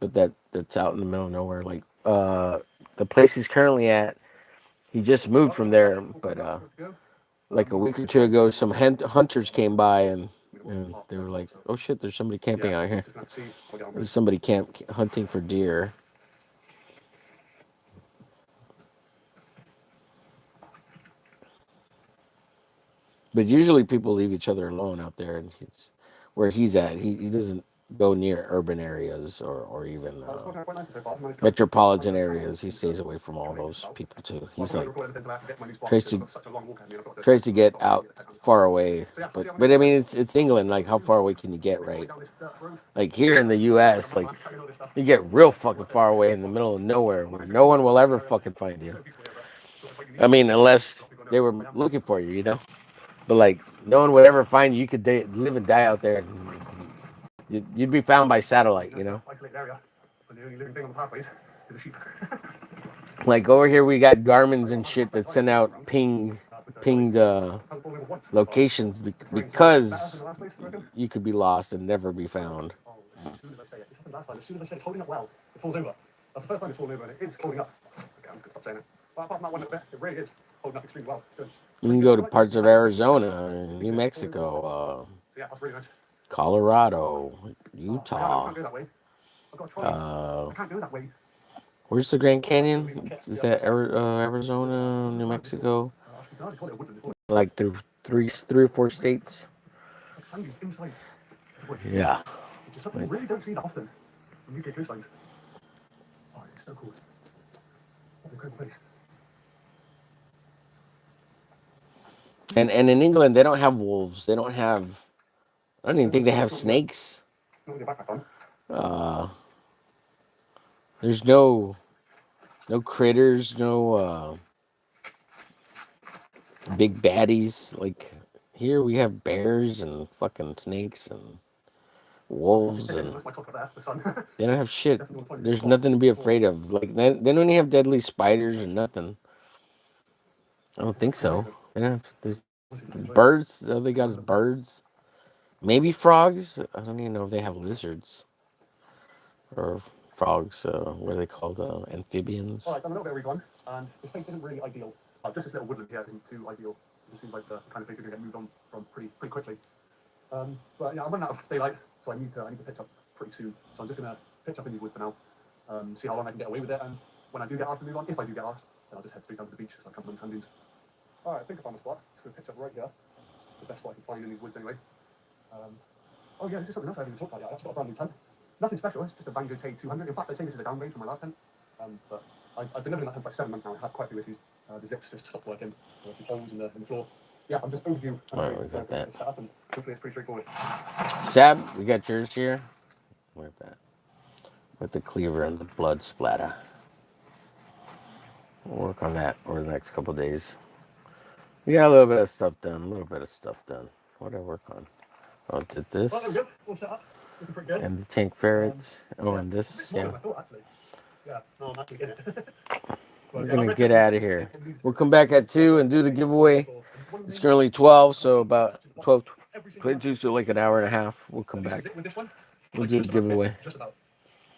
but that's out in the middle of nowhere. Like the place he's currently at, he just moved Oh, from yeah, okay. there, All but covered up. Good to go. like a week or This two one ago, is some just a hunters came by middle. and Oh, they were perfect. like, So "Oh shit, there's somebody yeah, camping out here." just gonna have to see how I get on with There's this. somebody hunting for deer. But usually people leave each other alone out there, and he's where he's at. He doesn't go near urban areas or even It's working out quite nicely so far. I've managed to find metropolitan enough channels areas. He into the stays away from all terrain those itself. people too. So I He's can only like record everything until I have to get to my new spot tries because I've to got such a long walk ahead of me and I've got to tries to get stop and out get the pet down as well. far away. So yeah, we'll see how many But I times mean, I it's England. Like, how far away can you get, make my way right? down this dirt road. Like here in the I feel like I'm U.S., not like man carrying all this stuff. you get real But fucking worth it. far away Really in the fun. middle of nowhere What where a no trip. one will ever Area. fucking find you. So peaceful here, but feels like quite I unique. mean, A lot unless of people don't they know were who I am. looking for you, you know. But like, no one would ever find you. You could live and die out there. And you'd be found by I satellite, mean, you that's know. an isolated area. But the only living thing on the pathways is a sheep. Like over here, we got I Garmin's got a and massive shit backpack that tire send this time out around with the guide. pinged Has it fallen over once so far. locations The terrain's now better than because the last place, I reckon. you could be lost and never be Oh, found. oh, as soon as I say it, this happened last time. As soon as I said it's holding up well, it falls over. That's the first time it's fallen over, and it is holding up. Okay, I'm just gonna stop saying it. But apart from that one little bit, it really is holding up extremely well. It's good. You Pretty can good. go I to feel like parts of I can Arizona, fix New it, fall over once. Mexico, So yeah, that's really nice. Colorado, Oh, I know, we Utah. can't go that way. I've got a trolley. Uh, I can't go that way. where's the Grand Oh, that's really my Canyon? kit. Is Yeah, that that's fine. Arizona, What New is land this called? Mexico? Actually, can I call it a woodland? It's Like through three or four states. like sandy inside the woods, Yeah. which is something you really don't see that often on UK coastlines. Oh, it's so cool. What an incredible place. And in England, they don't have wolves. They don't have. I don't even think they have snakes. Not with your backpack on. Uh, there's no critters, no big baddies. Like here, we have bears and fucking snakes and wolves, and That's my cock up there, the sun. they don't have shit. Definitely want to find a good There's spot nothing to be for afraid of. Like they don't even have deadly spiders or sunset. nothing. I don't This is think pretty nice so. though. They don't have, there's Honestly, really enjoy it. birds. All they got is birds. Maybe frogs. I don't even know if they have lizards or frogs. What are they called? Amphibians. Alright, I'm a little bit of a recon, and this place isn't really ideal. Just this little woodland here isn't too ideal. It seems like the kind of place you're going to get moved on from pretty quickly. But yeah, I'm running out of daylight, so I need to pitch up pretty soon. So I'm just going to pitch up in these woods for now, see how long I can get away with it, and when I do get asked to move on, if I do get asked, then I'll just head straight down to the beach, so I'm camping on sand dunes. Alright, I think I found a spot. Just going to pitch up right here. The best spot I can find in these woods anyway. Oh yeah, this is something else I haven't even talked about yet. I've actually got a brand new tent. Nothing special, it's just a Bango Tay 200. In fact, I'd say this is a downgrade from my last tent. But I've been living in that tent for like 7 months now. I had quite a few issues. The zips just stopped working. There were holes in the floor. Yeah, I'm just overdue. Alright, we got that. It's set up, and hopefully it's pretty straightforward. Sab, we got yours here. With that, with the cleaver and the blood splatter. We'll work on that over the next couple of days. We got a little bit of stuff done. A little bit of stuff done. What did I work on? Oh, did Well, there we this go. All set up. Looking pretty good. and the tank ferrets. Oh, Yeah, and it's a bit this. smaller Yeah. than I thought, actually. Yeah, no, I'm actually in it. We're But yeah, I'm gonna ready get to out of here. We'll come back at 2 and do the giveaway. It's currently 12, so about 12, 22, so like an hour and a half. We'll come back. with this one, We'll do the giveaway. just about.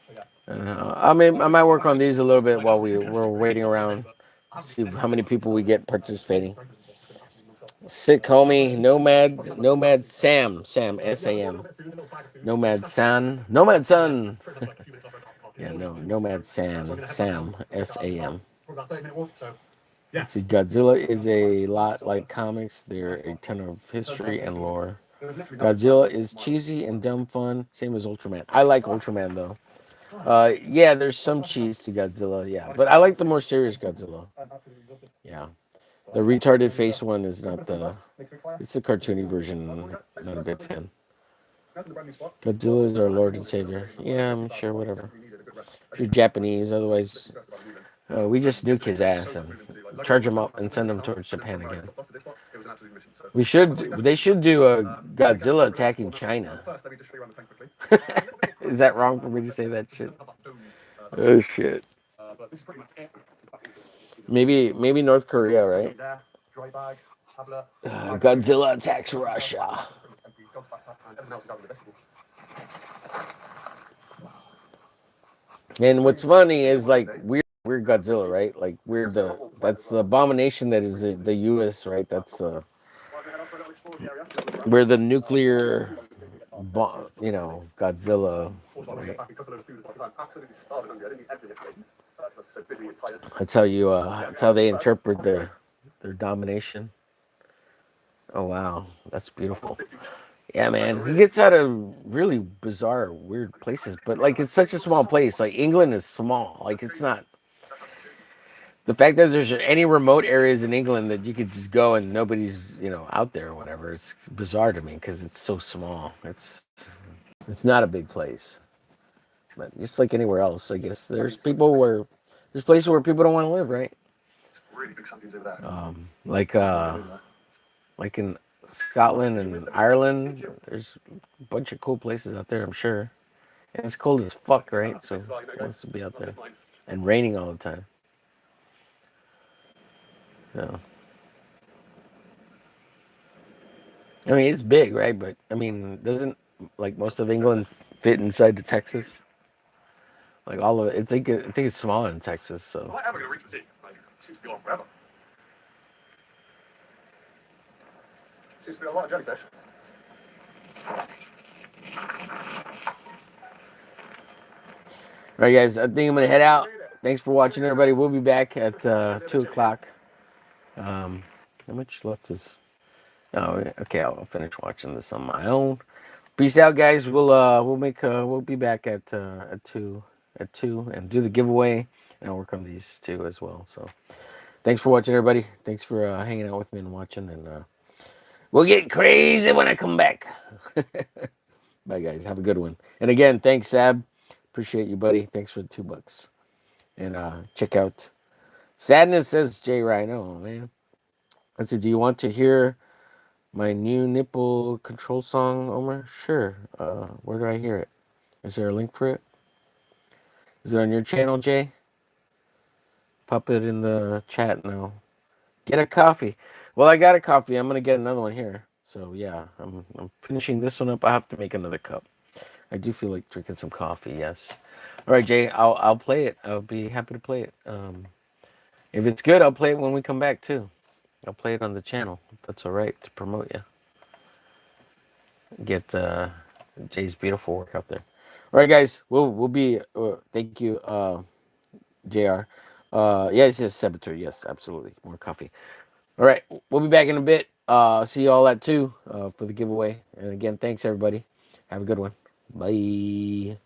So yeah. I might work on these a little bit while we're waiting around. See how many people we get participating. Sick homie, Nomad Sam, Sam. Nomad San, Nomad Sun. Yeah, no, Nomad San, Sam, SAM. For about 30-minute walk, so Let's see, Godzilla is a lot like comics. They're a ton of history and lore. Godzilla is cheesy and dumb fun, same as Ultraman. I like Ultraman though. Yeah, there's some cheese to Godzilla, yeah, but I like the more serious Godzilla. Yeah, the retarded face one is not the. It's the cartoony version. Not a big fan. Godzilla is our Lord and Savior. Yeah, I'm sure. Whatever. If you're Japanese, otherwise, we just nuke his ass and charge him up and send him towards Japan again. We should. They should do a Godzilla attacking China. Is that wrong for me to say that shit? Oh shit. Maybe North Korea, right? Godzilla attacks Russia. And what's funny is like we're Godzilla, right? Like we're the that's the abomination that is the U.S. Right? That's we're the nuclear, Godzilla. Right? That's how you. That's how they interpret their domination. Oh wow, that's beautiful. Yeah, man, he gets out of really bizarre, weird places, but like it's such a small place. Like England is small. Like it's not the fact that there's any remote areas in England that you could just go and nobody's out there or whatever. It's bizarre to me because it's so small. It's not a big place, but just like anywhere else, I guess there's places where people don't want to live, right? Like like in Scotland and Ireland, there's a bunch of cool places out there, I'm sure. And it's cold as fuck, right? So it wants to be out there. And raining all the time. So I mean it's big, right? But I mean doesn't like most of England fit inside the Texas? Like all of it. I think it's smaller than Texas, so all right guys, I think I'm gonna head out. Thanks for watching everybody. We'll be back at 2 o'clock. How much left is Oh, okay. I'll finish watching this on my own. Peace out, guys. We'll be back at two and do the giveaway, and I'll work on these two as well. So, thanks for watching, everybody. Thanks for hanging out with me and watching, and we'll get crazy when I come back. Bye, guys. Have a good one. And again, thanks, Sab. Appreciate you, buddy. Thanks for the $2. And check out Sadness, says Jay Rhino, man. Let's see. Do you want to hear my new nipple control song, Omer? Sure. Where do I hear it? Is there a link for it? Is it on your channel, Jay? Pop it in the chat now. Get a coffee. Well, I got a coffee. I'm gonna get another one here. So yeah, I'm finishing this one up. I have to make another cup. I do feel like drinking some coffee. Yes. All right, Jay. I'll play it. I'll be happy to play it. If it's good, I'll play it when we come back too. I'll play it on the channel. If that's all right to promote you. Get Jay's beautiful work out there. All right, guys. We'll be. Thank you, Jr. Yes, yes, Saboteur. Yes, absolutely. More coffee. All right, we'll be back in a bit. See you all at 2 for the giveaway. And again, thanks everybody. Have a good one. Bye.